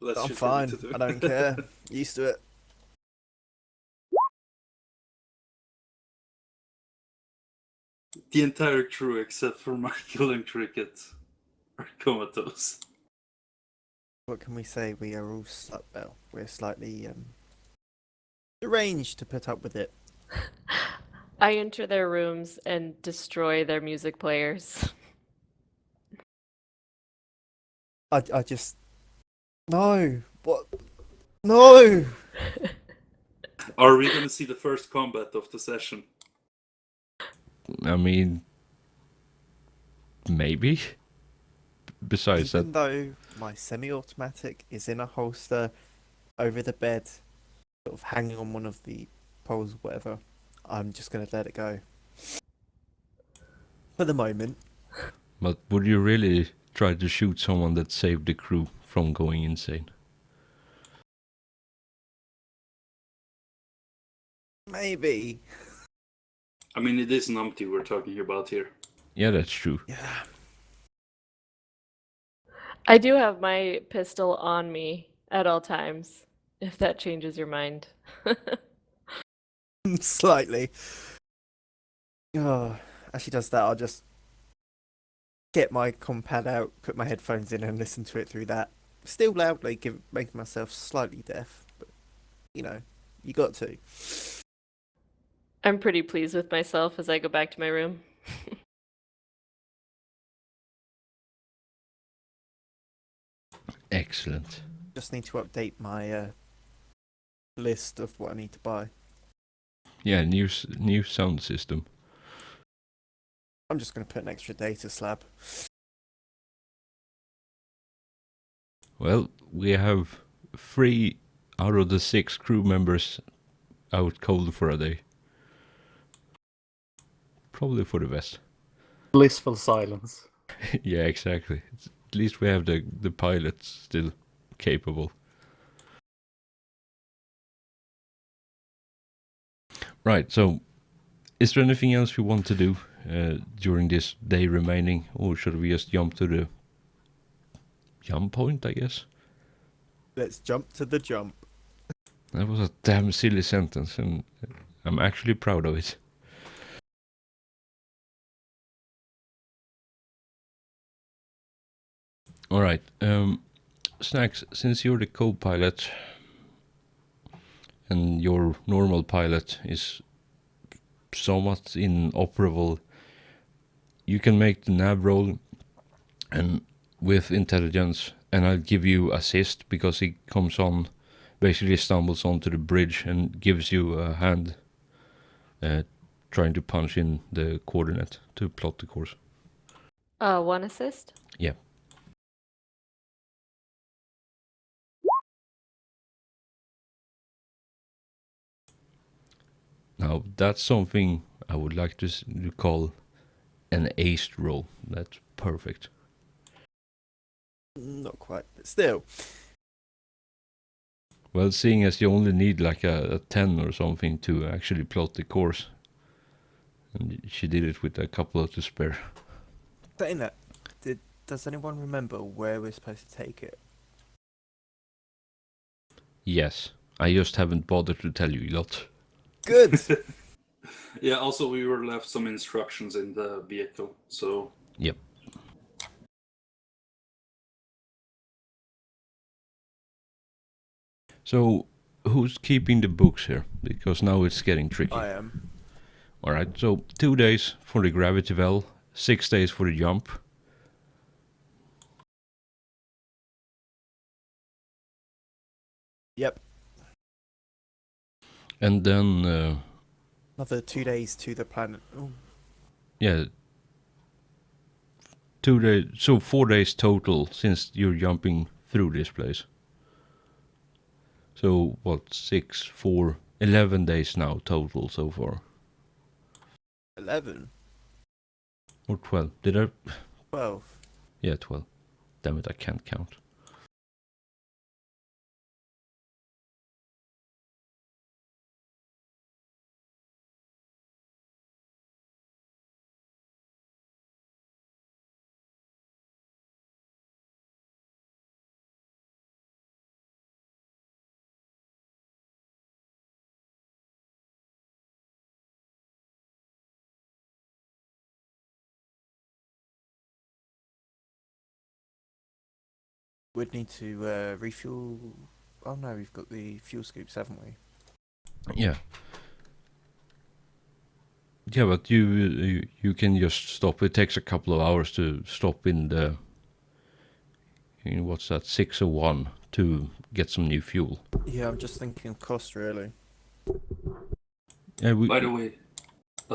Less I'm shit for me fine. to do. I don't care. Used to it. The entire crew, except for Michael and Cricket, are comatose. What can we say? We are all we're slightly deranged to put up with it. I enter their rooms and destroy their music players. I just no. What? No. Are we gonna see the first combat of the session? I mean, maybe. Besides Even that, though my semi-automatic is in a holster over the bed, sort of hanging on one of the poles, or whatever, I'm just gonna let it go for the moment. but would you really try to shoot someone that saved the crew from going insane? Maybe. I mean, it is numpty we're talking about here. Yeah, that's true. Yeah. I do have my pistol on me at all times, if that changes your mind. Slightly. Oh, as she does that, I'll just get my compad out, put my headphones in, and listen to it through that. Still loudly, making myself slightly deaf, but you know, you got to. I'm pretty pleased with myself as I go back to my room. Excellent. Just need to update my list of what I need to buy. Yeah, new sound system. I'm just going to put an extra data slab. Well, we have 3 out of the 6 crew members out cold for a day. Probably for the best. Blissful silence. Yeah, exactly. At least we have the pilots still capable. Right, so is there anything else we want to do during this day remaining, or should we just jump to the jump point, I guess? Let's jump to the jump. That was a damn silly sentence, and I'm actually proud of it. Alright, Snacks, since you're the co-pilot and your normal pilot is somewhat inoperable, you can make the nav roll and with intelligence, and I'll give you assist because he comes on, basically stumbles onto the bridge and gives you a hand trying to punch in the coordinate to plot the course. 1 assist? Yeah. Now, that's something I would like to call an aced roll. That's perfect. Not quite, but still. Well, seeing as you only need like a 10 or something to actually plot the course, and she did it with a couple to spare. Saying that, does anyone remember where we're supposed to take it? Yes, I just haven't bothered to tell you a lot. Good! Yeah, also we were left some instructions in the vehicle, so... Yep. So, who's keeping the books here? Because now it's getting tricky. I am. Alright, so 2 days for the gravity well, 6 days for the jump. Yep. And then, Another 2 days to the planet. Ooh. yeah, 2 days, so 4 days total since you're jumping through this place. So, what, 6, 4, 11 days now total so far. 11. Or 12, did I? 12. Yeah, 12. Damn it, I can't count. We'd need to refuel. Oh no, we've got the fuel scoops, haven't we? Yeah. Yeah, but you can just stop. It takes a couple of hours to stop in the what's that 601 to get some new fuel. Yeah, I'm just thinking of cost really. Yeah, By the way,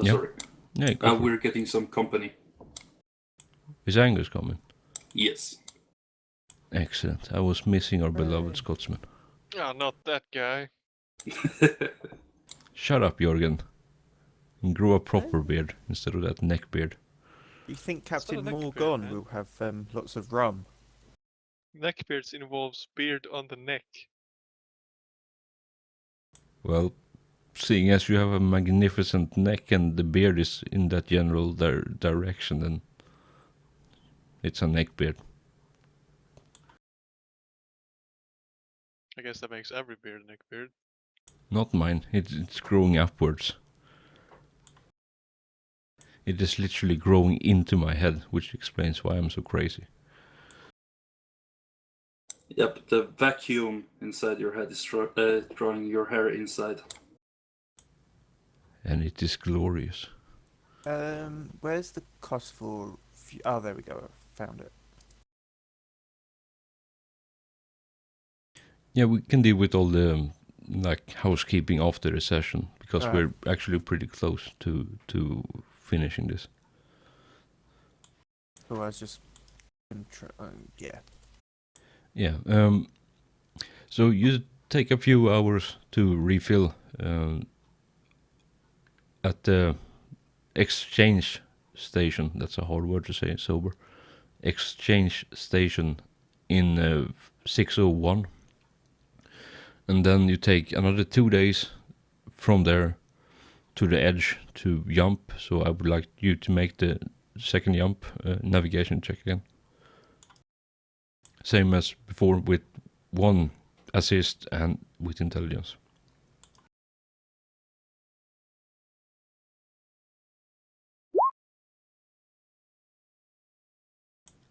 Yeah. sorry, yeah, go for it. we're getting some company. Is Angus coming? Yes. Excellent. I was missing our beloved Hooray. Scotsman. Ah, not that guy. Shut up, Jorgen. And grow a proper beard instead of that neck beard. Do you think It's not a Captain neck beard, Morgan man. will have lots of rum? Neckbeards involves beard on the neck. Well, seeing as you have a magnificent neck and the beard is in that general direction, then it's a neck beard. I guess that makes every beard a neckbeard. Not mine. It's growing upwards. It is literally growing into my head, which explains why I'm so crazy. Yep, the vacuum inside your head is drawing your hair inside. And it is glorious. Where's the cost for? Oh, there we go. I found it. Yeah, we can deal with all the like housekeeping after the session because Right. we're actually pretty close to finishing this. So I was just, yeah. Yeah. So you take a few hours to refill at the exchange station. That's a hard word to say sober. Exchange station in 601. And then you take another 2 days from there to the edge to jump. So I would like you to make the second jump navigation check again. Same as before with 1 assist and with intelligence.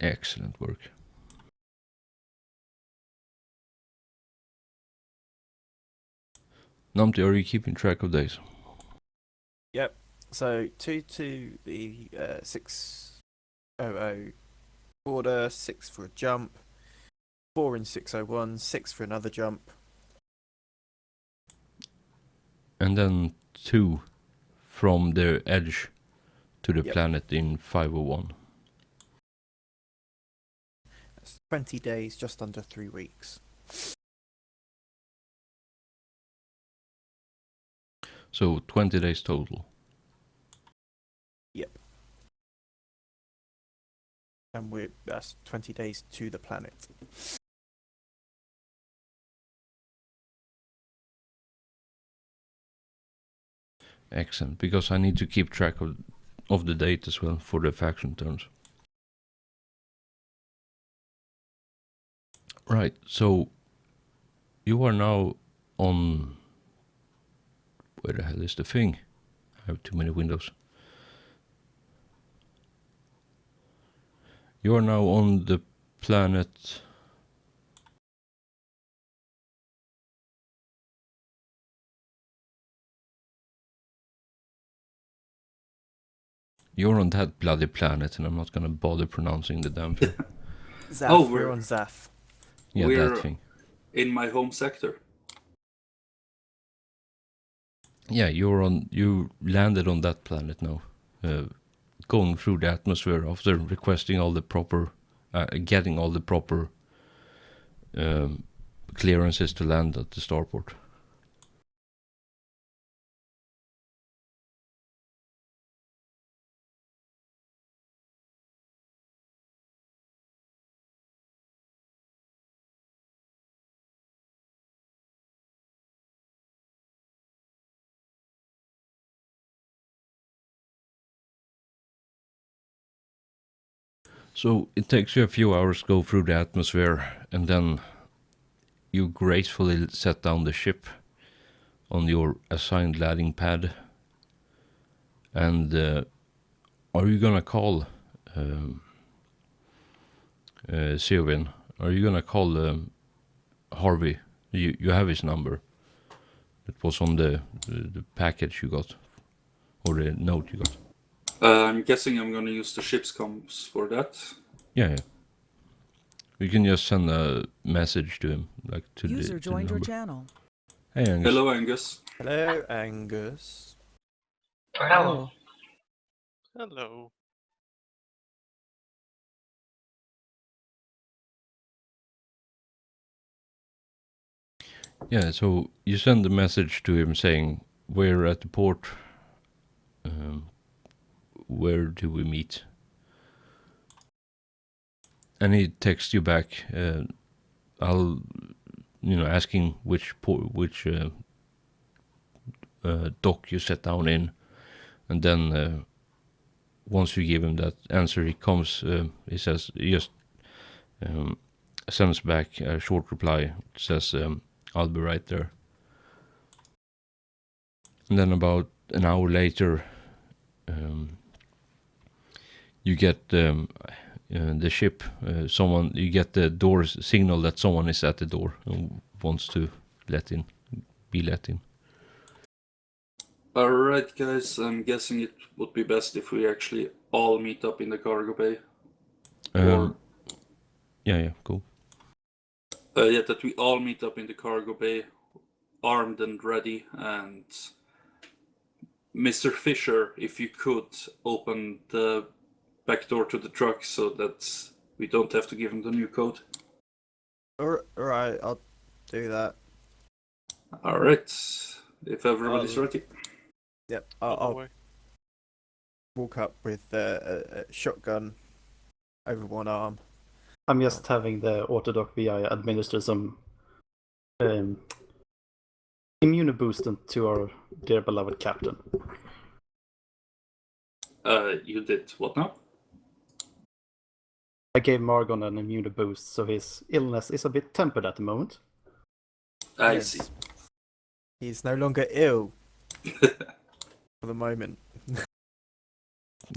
Excellent work. Numpty, are you keeping track of days? Yep. So 2 to the 600 border, 6 for a jump, 4 in 601, 6 for another jump. And then 2 from the edge to the Yep. planet in 501. That's 20 days, just under 3 weeks. So 20 days total. Yep. And that's 20 days to the planet. Excellent, because I need to keep track of the date as well for the faction turns. Right, so you are now on... Where the hell is the thing? I have too many windows. You are now on the planet... You're on that bloody planet, and I'm not gonna bother pronouncing the damn thing. Zaf, Oh, we're we're- on Zaf. Yeah, We're- that thing. In my home sector. Yeah, you landed on that planet now, going through the atmosphere after requesting all the proper, getting all the proper clearances to land at the starport. So it takes you a few hours to go through the atmosphere, and then you gracefully set down the ship on your assigned landing pad. And are you gonna call SWN are you gonna call Harvey? You have his number. It was on the package you got, or the note you got. I'm guessing I'm gonna use the ship's comms for that. Yeah. You can just send a message to him, like to User the joined your number. channel. Hey, Angus. Hello, Angus. Hello, Angus. Hello. Hello. Yeah, so you send a message to him saying, we're at the port. Where do we meet? And he texts you back, asking which dock you set down in. And then once you give him that answer, he comes, he just sends back a short reply. It says, I'll be right there. And then about an hour later, you get the ship. You get the door signal that someone is at the door and wants to be let in. Alright, guys, I'm guessing it would be best if we actually all meet up in the cargo bay. Yeah, cool. That we all meet up in the cargo bay, armed and ready, and Mr. Fisher, if you could, open the back door to the truck so that we don't have to give him the new code. Alright, I'll do that. Alright, if everybody's ready. Yep, On the I'll way. walk up with a shotgun over one arm. I'm just having the Autodoc VI administer some immune boostant to our dear beloved captain. You did what now? I gave Margon an immune boost, so his illness is a bit tempered at the moment. I Yes. see. He's no longer ill for the moment.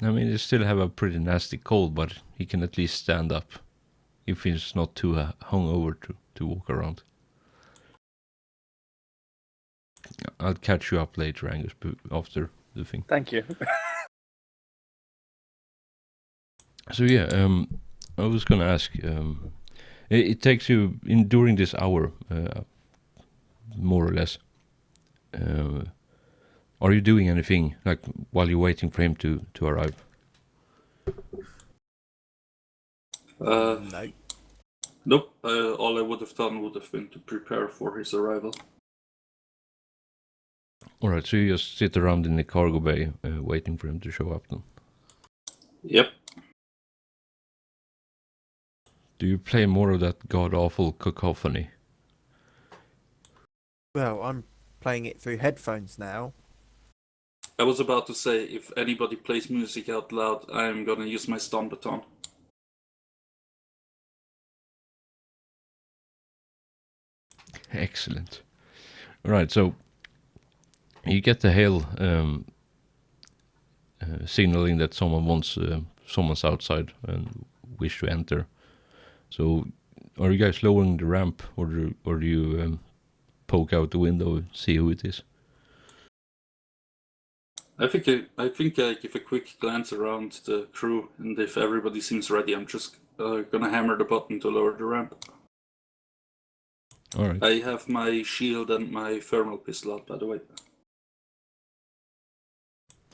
I mean, he still have a pretty nasty cold, but he can at least stand up if he's not too hungover to walk around. I'll catch you up later, Angus, after the thing. Thank you. So yeah, I was gonna ask. It takes you during this hour, more or less. Are you doing anything like while you're waiting for him to arrive? No. Nope. All I would have done would have been to prepare for his arrival. Alright, so you just sit around in the cargo bay waiting for him to show up then. Yep. Do you play more of that god-awful cacophony? Well, I'm playing it through headphones now. I was about to say, if anybody plays music out loud, I'm gonna use my stun baton. Excellent. Alright, so you get the hail signaling that someone's outside and wish to enter. So, are you guys lowering the ramp, or do you poke out the window and see who it is? I think I give a quick glance around the crew, and if everybody seems ready, I'm just gonna hammer the button to lower the ramp. Alright. I have my shield and my thermal pistol out, by the way.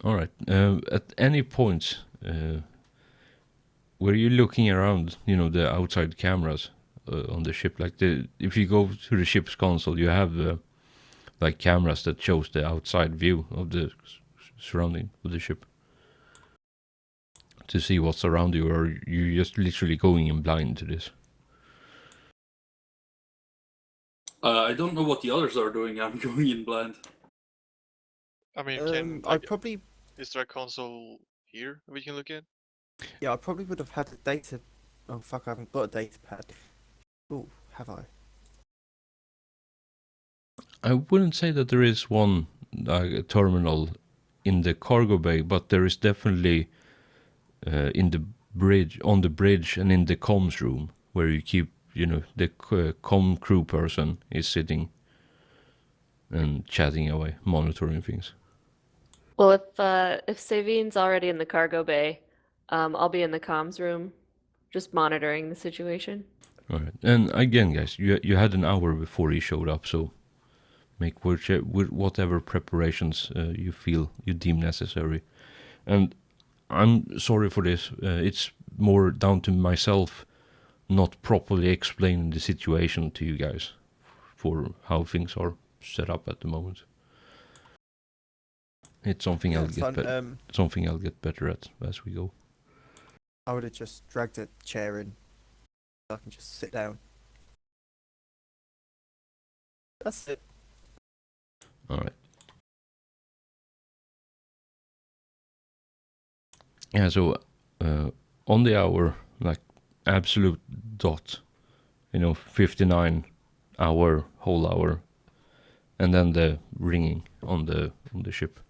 Alright. At any point, were you looking around, the outside cameras on the ship? Like if you go to the ship's console, you have like cameras that shows the outside view of the surrounding of the ship to see what's around you, or you just literally going in blind to this? I don't know what the others are doing. I'm going in blind. I mean, is there a console here we can look at? I probably would have had a data. Oh fuck! I haven't got a data pad. Oh, have I? I wouldn't say that there is one terminal in the cargo bay, but there is definitely on the bridge and in the comms room where you keep the com crew person is sitting and chatting away, monitoring things. Well, if Savine's already in the cargo bay, I'll be in the comms room, just monitoring the situation. All right. And again, guys, you had an hour before he showed up, so make whatever preparations you deem necessary. And I'm sorry for this. It's more down to myself not properly explaining the situation to you guys for how things are set up at the moment. It's something Yeah, I'll it's get fun. better. Something I'll get better at as we go. I would have just dragged a chair in. I can just sit down. That's it. All right. Yeah. So on the hour, like absolute dot, 59 hour, whole hour, and then the ringing on the ship.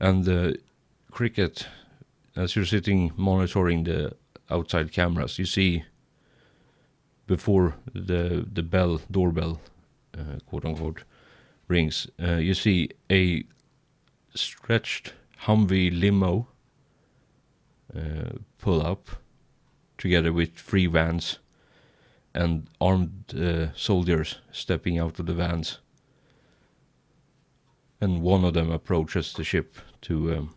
And the Cricket, as you're sitting monitoring the outside cameras, you see before the doorbell, quote unquote, rings, you see a stretched Humvee limo pull up together with 3 vans and armed soldiers stepping out of the vans. And one of them approaches the ship to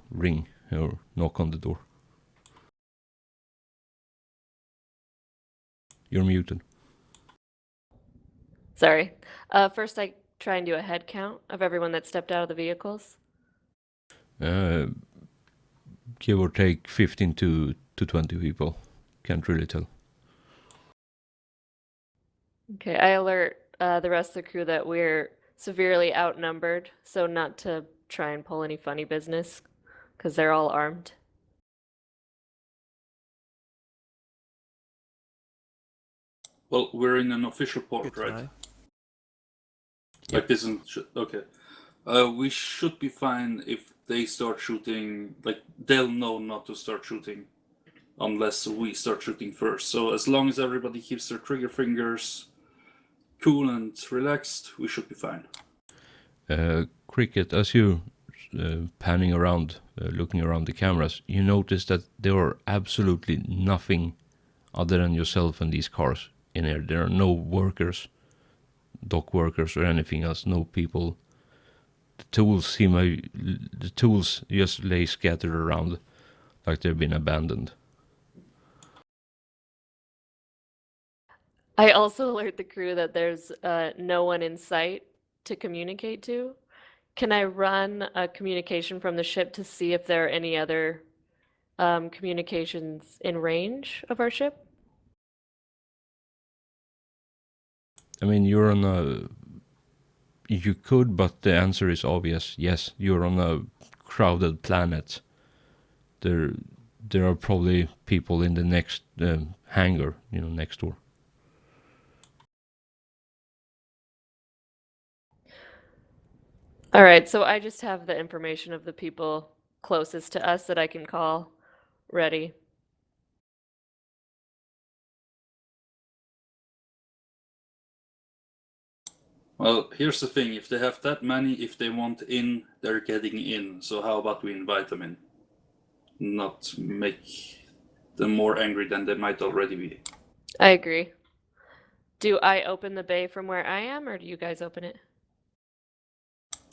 ring or knock on the door. You're muted. Sorry. First, I try and do a head count of everyone that stepped out of the vehicles. Give or take 15 to 20 people. Can't really tell. Okay, I alert the rest of the crew that we're severely outnumbered, so not to try and pull any funny business, because they're all armed. Well, we're in an official port, Good to right? know. Like this isn't okay. We should be fine if they start shooting. Like they'll know not to start shooting unless we start shooting first. So as long as everybody keeps their trigger fingers cool and relaxed, we should be fine. Cricket, as you panning around, looking around the cameras, you notice that there are absolutely nothing other than yourself and these cars in here. There are no workers, dock workers, or anything else. No people. The tools just lay scattered around, like they've been abandoned. I also alert the crew that there's no one in sight to communicate to. Can I run a communication from the ship to see if there are any other communications in range of our ship? I mean, you're on a. You could, but the answer is obvious. Yes, you're on a crowded planet. There are probably people in the next hangar, next door. All right, so I just have the information of the people closest to us that I can call ready. Well, here's the thing: if they have that many, if they want in, they're getting in. So how about we invite them in, not make them more angry than they might already be. I agree. Do I open the bay from where I am, or do you guys open it?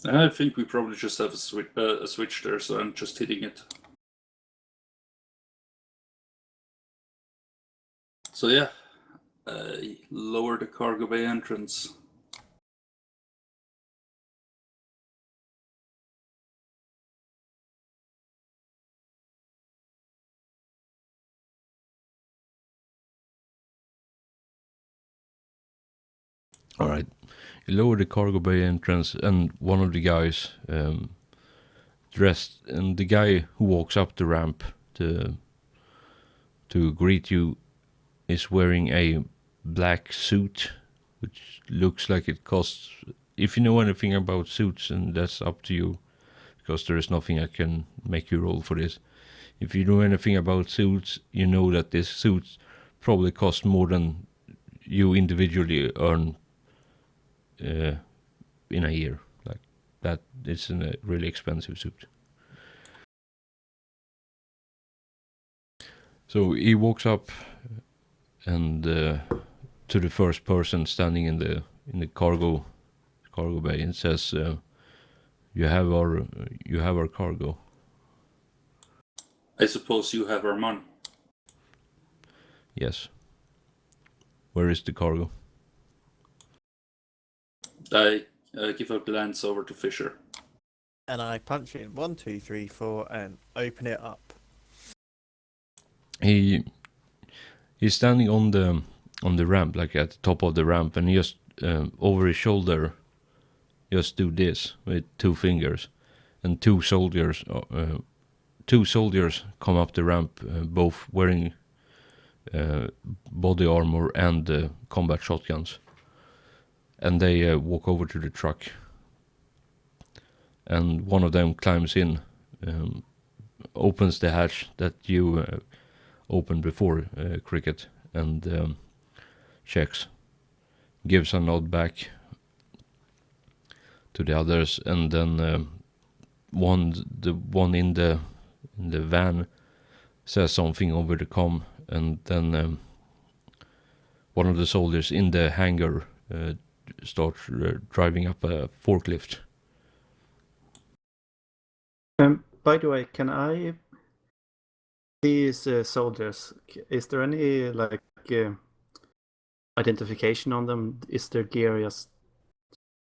I think we probably just have a switch there, so I'm just hitting it. So yeah, lower the cargo bay entrance. All right. You lower the cargo bay entrance, and one of the guys dressed, and the guy who walks up the ramp to greet you is wearing a black suit, which looks like it costs. If you know anything about suits, and that's up to you, because there is nothing I can make you roll for this. if you know anything about suits, you know that this suit probably costs more than you individually earn in a year. Like that, it's a really expensive suit. So he walks up and to the first person standing in the cargo bay and says, "You have our cargo." I suppose you have our money. Yes. Where is the cargo? I give a glance over to Fisher. And I punch in 1, 2, 3, 4 and open it up. He's standing on the ramp, like at the top of the ramp, and he just over his shoulder, just do this with 2 fingers, and two soldiers come up the ramp, both wearing body armor and combat shotguns, and they walk over to the truck, and one of them climbs in, opens the hatch that you opened before, Cricket, and checks, gives a nod back to the others, and then the one in the van says something over the comm, and then one of the soldiers in the hangar starts driving up a forklift. By the way, can I... These soldiers, is there any identification on them? Is their gear just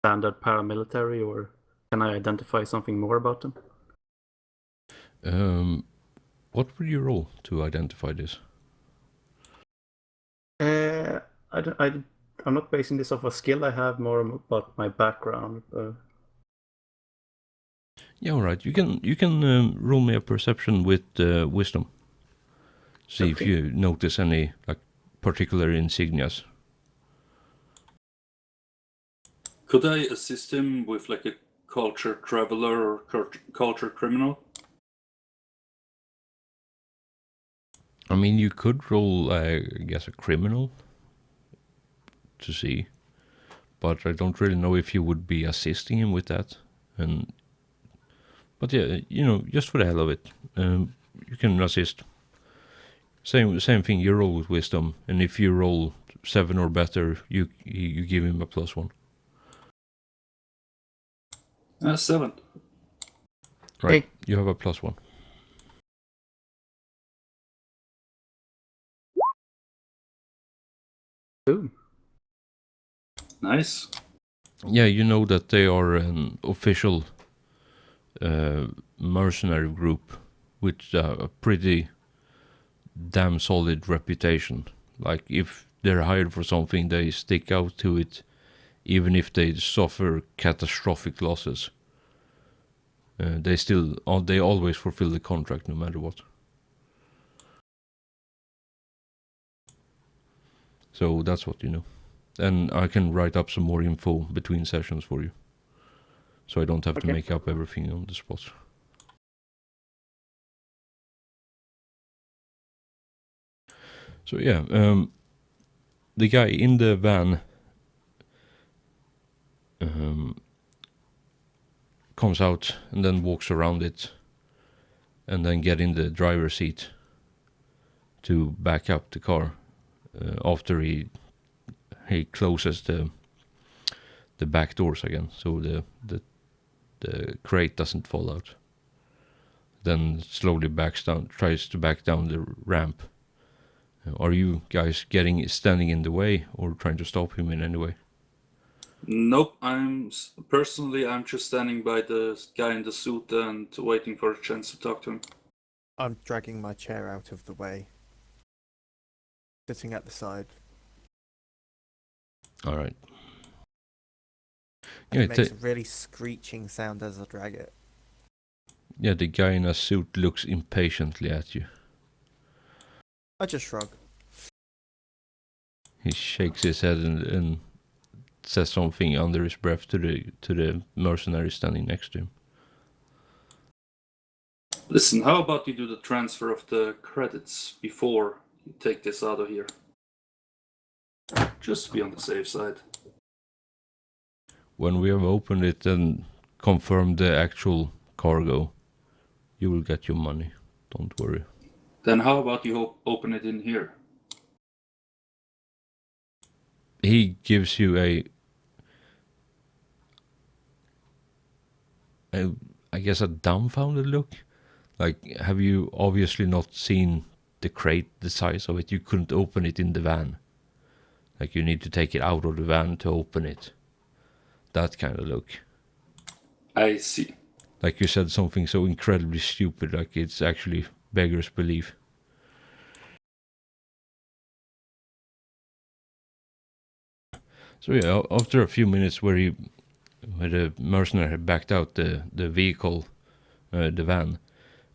standard paramilitary, or can I identify something more about them? What would you roll to identify this? I'm not basing this off a skill. I have more about my background. Yeah, all right. You can roll me a perception with wisdom. See if you notice any particular insignias. Could I assist him with a culture traveler or culture criminal? I mean, you could roll, I guess, a criminal to see, but I don't really know if you would be assisting him with that. But yeah, just for the hell of it, you can assist. Same thing. You roll with wisdom, and if you roll 7 or better, you give him a +1. 7. Right, Hey. you have a +1. Ooh. Nice. Yeah, you know that they are an official mercenary group with a pretty damn solid reputation. Like, if they're hired for something, they stick out to it, even if they suffer catastrophic losses. They always fulfill the contract no matter what. So that's what you know. And I can write up some more info between sessions for you, so I don't have to make up everything on the spot. So yeah, the guy in the van comes out and then walks around it, and then get in the driver's seat to back up the car after he closes the back doors again, so the crate doesn't fall out. Then slowly tries to back down the ramp. Are you guys standing in the way or trying to stop him in any way? Nope, I'm just standing by the guy in the suit and waiting for a chance to talk to him. I'm dragging my chair out of the way, sitting at the side. All right. And it makes a really screeching sound as I drag it. Yeah, the guy in a suit looks impatiently at you. I just shrug. He shakes his head and says something under his breath to the mercenary standing next to him. Listen, how about you do the transfer of the credits before you take this out of here? Just to be on the safe side. When we have opened it and confirmed the actual cargo, you will get your money. Don't worry. Then how about you open it in here? He gives you I guess a dumbfounded look. Like, have you obviously not seen the crate, the size of it? You couldn't open it in the van. Like, you need to take it out of the van to open it. That kind of look. I see. Like you said something so incredibly stupid, like it's actually beggars belief. So yeah, after a few minutes where the mercenary had backed out the vehicle, the van,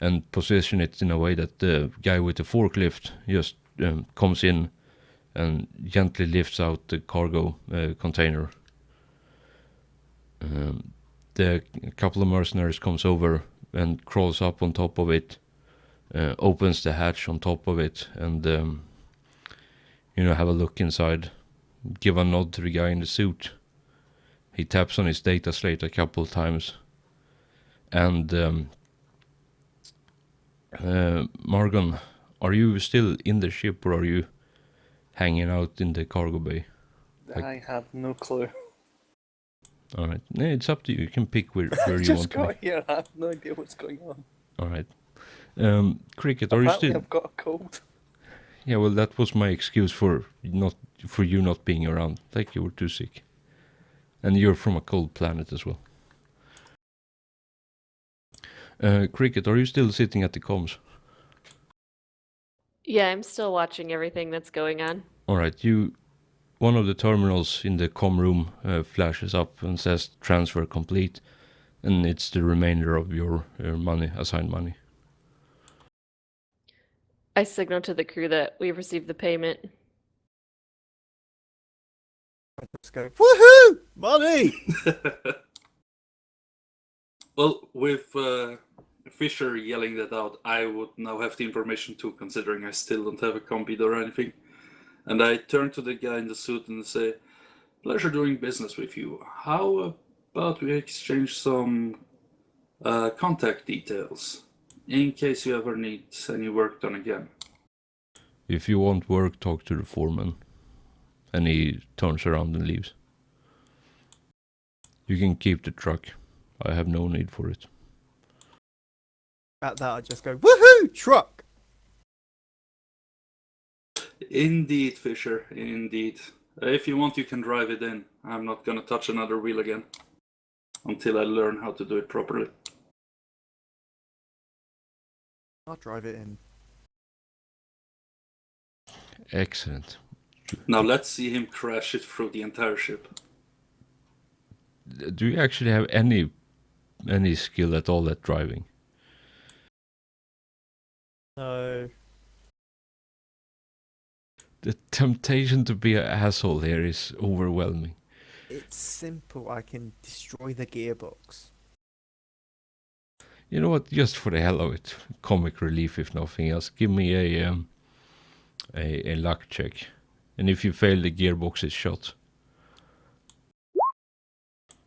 and positioned it in a way that the guy with the forklift just comes in and gently lifts out the cargo container. The couple of mercenaries comes over and crawls up on top of it, opens the hatch on top of it, and have a look inside. Give a nod to the guy in the suit. He taps on his data slate a couple of times, and Morgan, are you still in the ship or are you hanging out in the cargo bay? I have no clue. All right, it's up to you. You can pick where I you just want to got be. here. I have no idea what's going on. All right, Cricket, are Apparently you still? I've got a cold. Yeah, well, that was my excuse for you not being around. Like, you were too sick, and you're from a cold planet as well. Cricket, are you still sitting at the comms? Yeah, I'm still watching everything that's going on. All right, one of the terminals in the comm room flashes up and says transfer complete, and it's the remainder of your money, assigned money. I signal to the crew that we've received the payment. Just go, woohoo! Money! Well, with Fisher yelling that out, I would now have the information too, considering I still don't have a compete or anything. And I turn to the guy in the suit and say, pleasure doing business with you. How about we exchange some contact details, in case you ever need any work done again? If you want work, talk to the foreman. And he turns around and leaves. You can keep the truck. I have no need for it. At that, I just go, woohoo! Truck! Indeed, Fisher, indeed. If you want, you can drive it in. I'm not gonna touch another wheel again until I learn how to do it properly. I'll drive it in. Excellent. Now let's see him crash it through the entire ship. Do you actually have any skill at all at driving? No. The temptation to be an asshole here is overwhelming. It's simple. I can destroy the gearbox. You know what? Just for the hell of it, comic relief if nothing else. Give me a luck check, and if you fail, the gearbox is shot.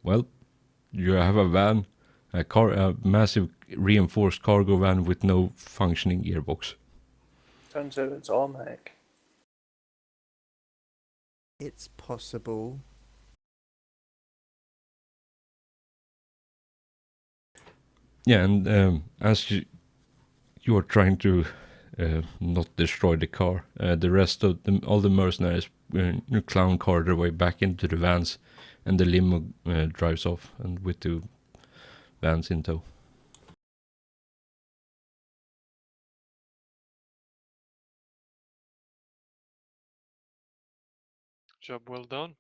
Well, you have a van, a massive reinforced cargo van with no functioning gearbox. Turns out it's automatic. It's possible. Yeah, and as you are trying to not destroy the car, the rest of all the mercenaries clown car their way back into the vans, and the limo drives off, and with the vans in tow. Job well done.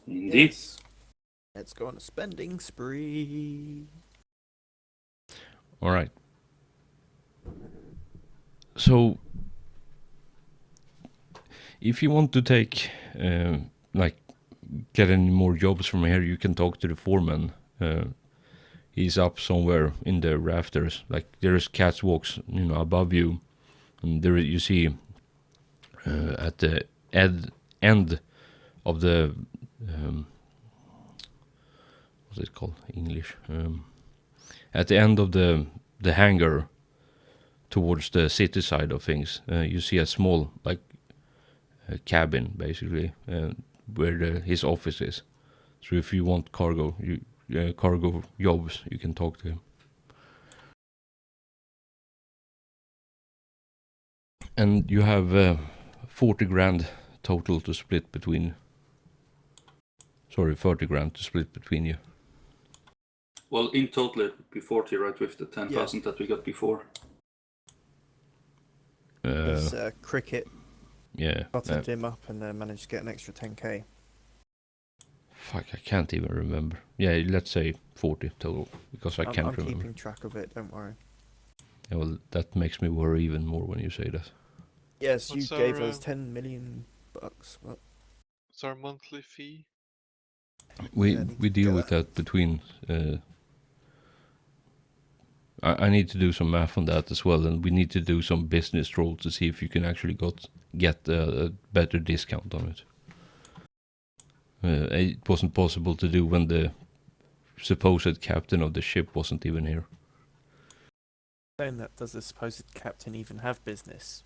Indeed. Yes. Let's go on a spending spree. All right. So, if you want to take, get any more jobs from here, you can talk to the foreman. he's up somewhere in the rafters. Like there's catwalks, above you, and there you see at the end of the what's it called in English? At the end of the hangar, towards the city side of things, you see a small cabin basically, where his office is. So if you want cargo jobs, you can talk to him. And you have 40 grand total to split between. Sorry, 30 grand to split between you. Well, in total it would be 40, right, with the 10,000 that we got before. There's Cricket Yeah. bottomed him up and managed to get an extra 10k. Fuck, I can't even remember. Yeah, let's say 40 total, because I can't I'm remember. keeping track of it, don't worry. Yeah, well, that makes me worry even more when you say that. Yes, you What's gave our, us 10 million bucks. What? What's our monthly fee? We Yeah, I need we to deal get with that between. I need to do some math on that as well, and we need to do some business roll to see if you can actually get a better discount on it. It wasn't possible to do when the supposed captain of the ship wasn't even here. Saying that, does the supposed captain even have business?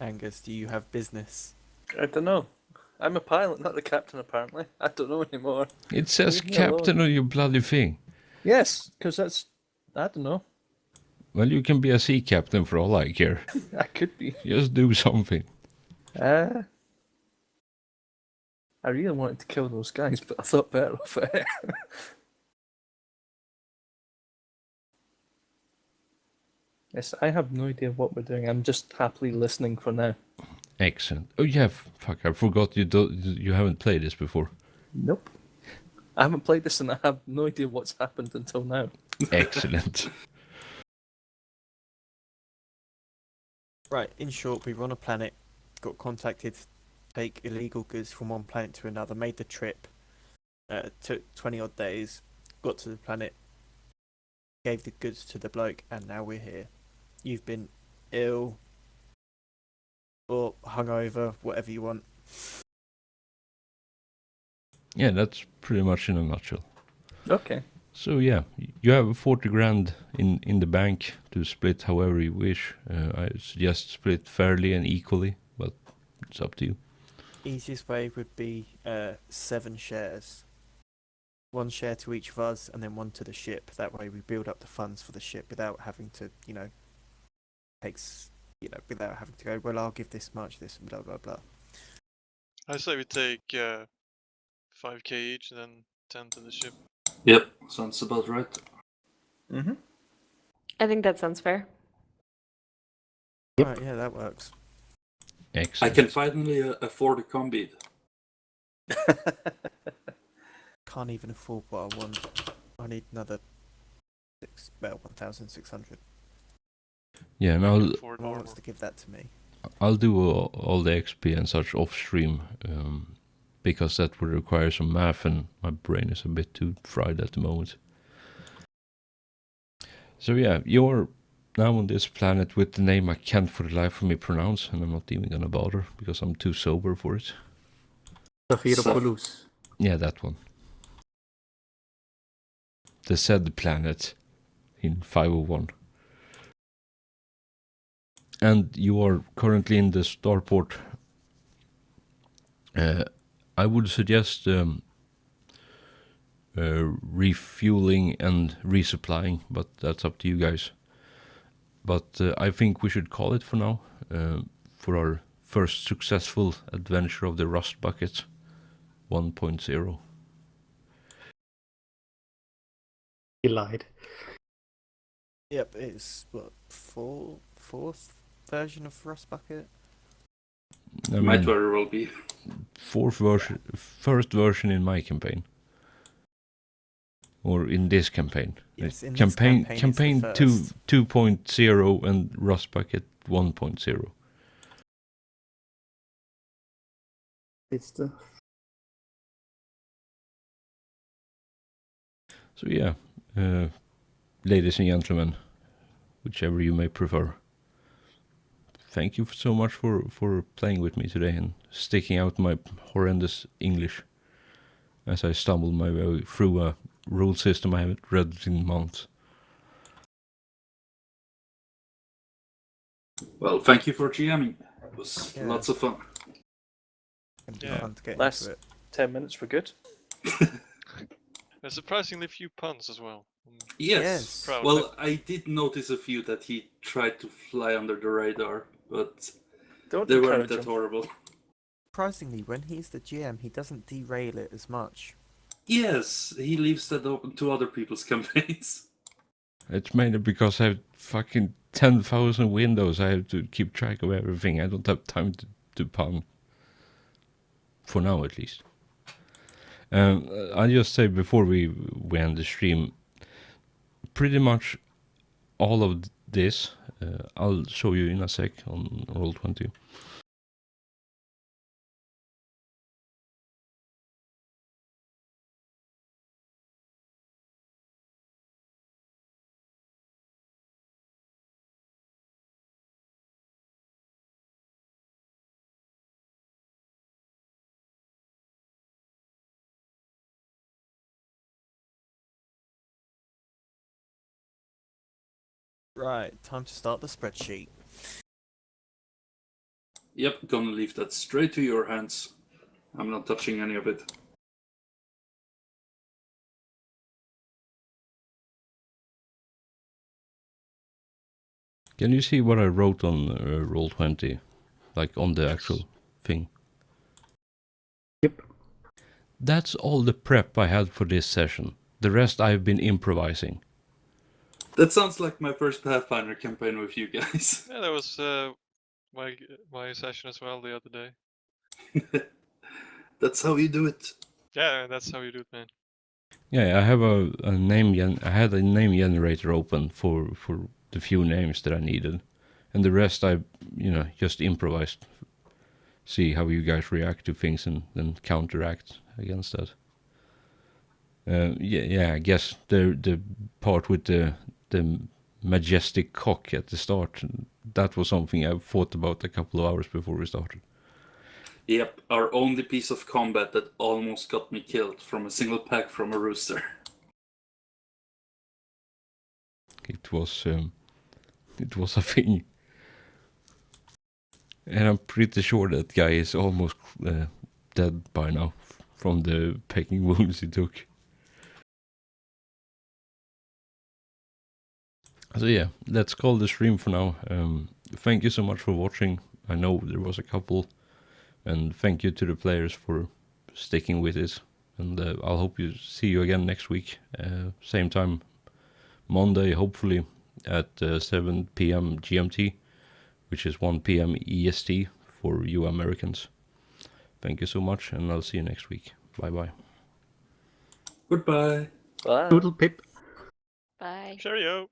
Angus, do you have business? I don't know. I'm a pilot, not the captain, apparently. I don't know anymore. It says Leave me captain on your bloody thing. Yes, because that's... I don't know. Well, you can be a sea captain for all I care. I could be. Just do something. I really wanted to kill those guys, but I thought better of it. Yes, I have no idea what we're doing. I'm just happily listening for now. Excellent. Oh yeah, fuck! I forgot you haven't played this before. Nope. I haven't played this and I have no idea what's happened until now. Excellent. Right, in short, we were on a planet, got contacted to take illegal goods from one planet to another, made the trip, took 20 odd days, got to the planet, gave the goods to the bloke, and now we're here. You've been ill, or hungover, whatever you want. Yeah, that's pretty much in a nutshell. Okay. So yeah, you have 40 grand in the bank to split however you wish. I suggest split fairly and equally, but it's up to you. Easiest way would be 7 shares. 1 share to each of us, and then 1 to the ship. That way we build up the funds for the ship without having to, without having to go, well, I'll give this much, this, and blah, blah, blah. I say we take 5k each, then 10 to the ship. Yep, sounds about right. Mm-hmm. I think that sounds fair. Right, yeah, that works. I Excellent. can finally afford a combi. Can't even afford what I want. I need another 1,600. Yeah, and Ford Who armor. wants to give that to me? I'll do all the XP and such off stream, because that would require some math, and my brain is a bit too fried at the moment. So yeah, you're now on this planet with the name I can't for the life of me pronounce, and I'm not even gonna bother because I'm too sober for it. Saphiropoulos. Yeah, that one. The said planet in 501. And you are currently in the starport. I would suggest refueling and resupplying, but that's up to you guys. But I think we should call it for now, for our first successful adventure of the Rust Bucket 1.0. He lied. Yep, it's what, fourth version of Rust Bucket? I Might mean, very well be. first version in my campaign. Or in this campaign. Yes, in this campaign campaign it's the two first. 2.0 and Rust Bucket 1.0. It's the So yeah, ladies and gentlemen, whichever you may prefer, thank you so much for playing with me today and sticking out my horrendous English as I stumbled my way through a rule system I haven't read in months. Well, thank you for GMing. It was Yeah. lots of fun. It'd be Yeah. fun to get Last into it. 10 minutes were good. A surprisingly few puns as well. Yes. Proud. Well, I did notice a few that he tried to fly under the radar, but Don't they weren't encourage that him. horrible. Surprisingly, when he's the GM, he doesn't derail it as much. Yes, he leaves that open to other people's campaigns. It's mainly because I have fucking 10,000 windows. I have to keep track of everything. I don't have time to pun. For now, at least. I just say before we end the stream, pretty much all of this, I'll show you in a sec on Roll20. Right, time to start the spreadsheet. Yep, gonna leave that straight to your hands. I'm not touching any of it. Can you see what I wrote on Roll20? Like on the actual thing? Yep. That's all the prep I had for this session. The rest I've been improvising. That sounds like my first Pathfinder campaign with you guys. Yeah, that was my session as well the other day. That's how you do it. Yeah, that's how you do it, man. Yeah, I have a name. I had a name generator open for the few names that I needed, and the rest I, just improvised. See how you guys react to things and then counteract against that. Yeah. I guess the part with the majestic cock at the start, that was something I thought about a couple of hours before we started. Yep, our only piece of combat that almost got me killed from a single pack from a rooster. It was a thing. And I'm pretty sure that guy is almost dead by now from the pecking wounds he took. So yeah, let's call the stream for now. Thank you so much for watching. I know there was a couple, and thank you to the players for sticking with it. And I'll hope you see you again next week, same time, Monday, hopefully at 7 p.m. GMT, which is 1 p.m. EST for you Americans. Thank you so much, and I'll see you next week. Bye-bye. Goodbye. Bye. Doodle pip. Bye. Cheerio.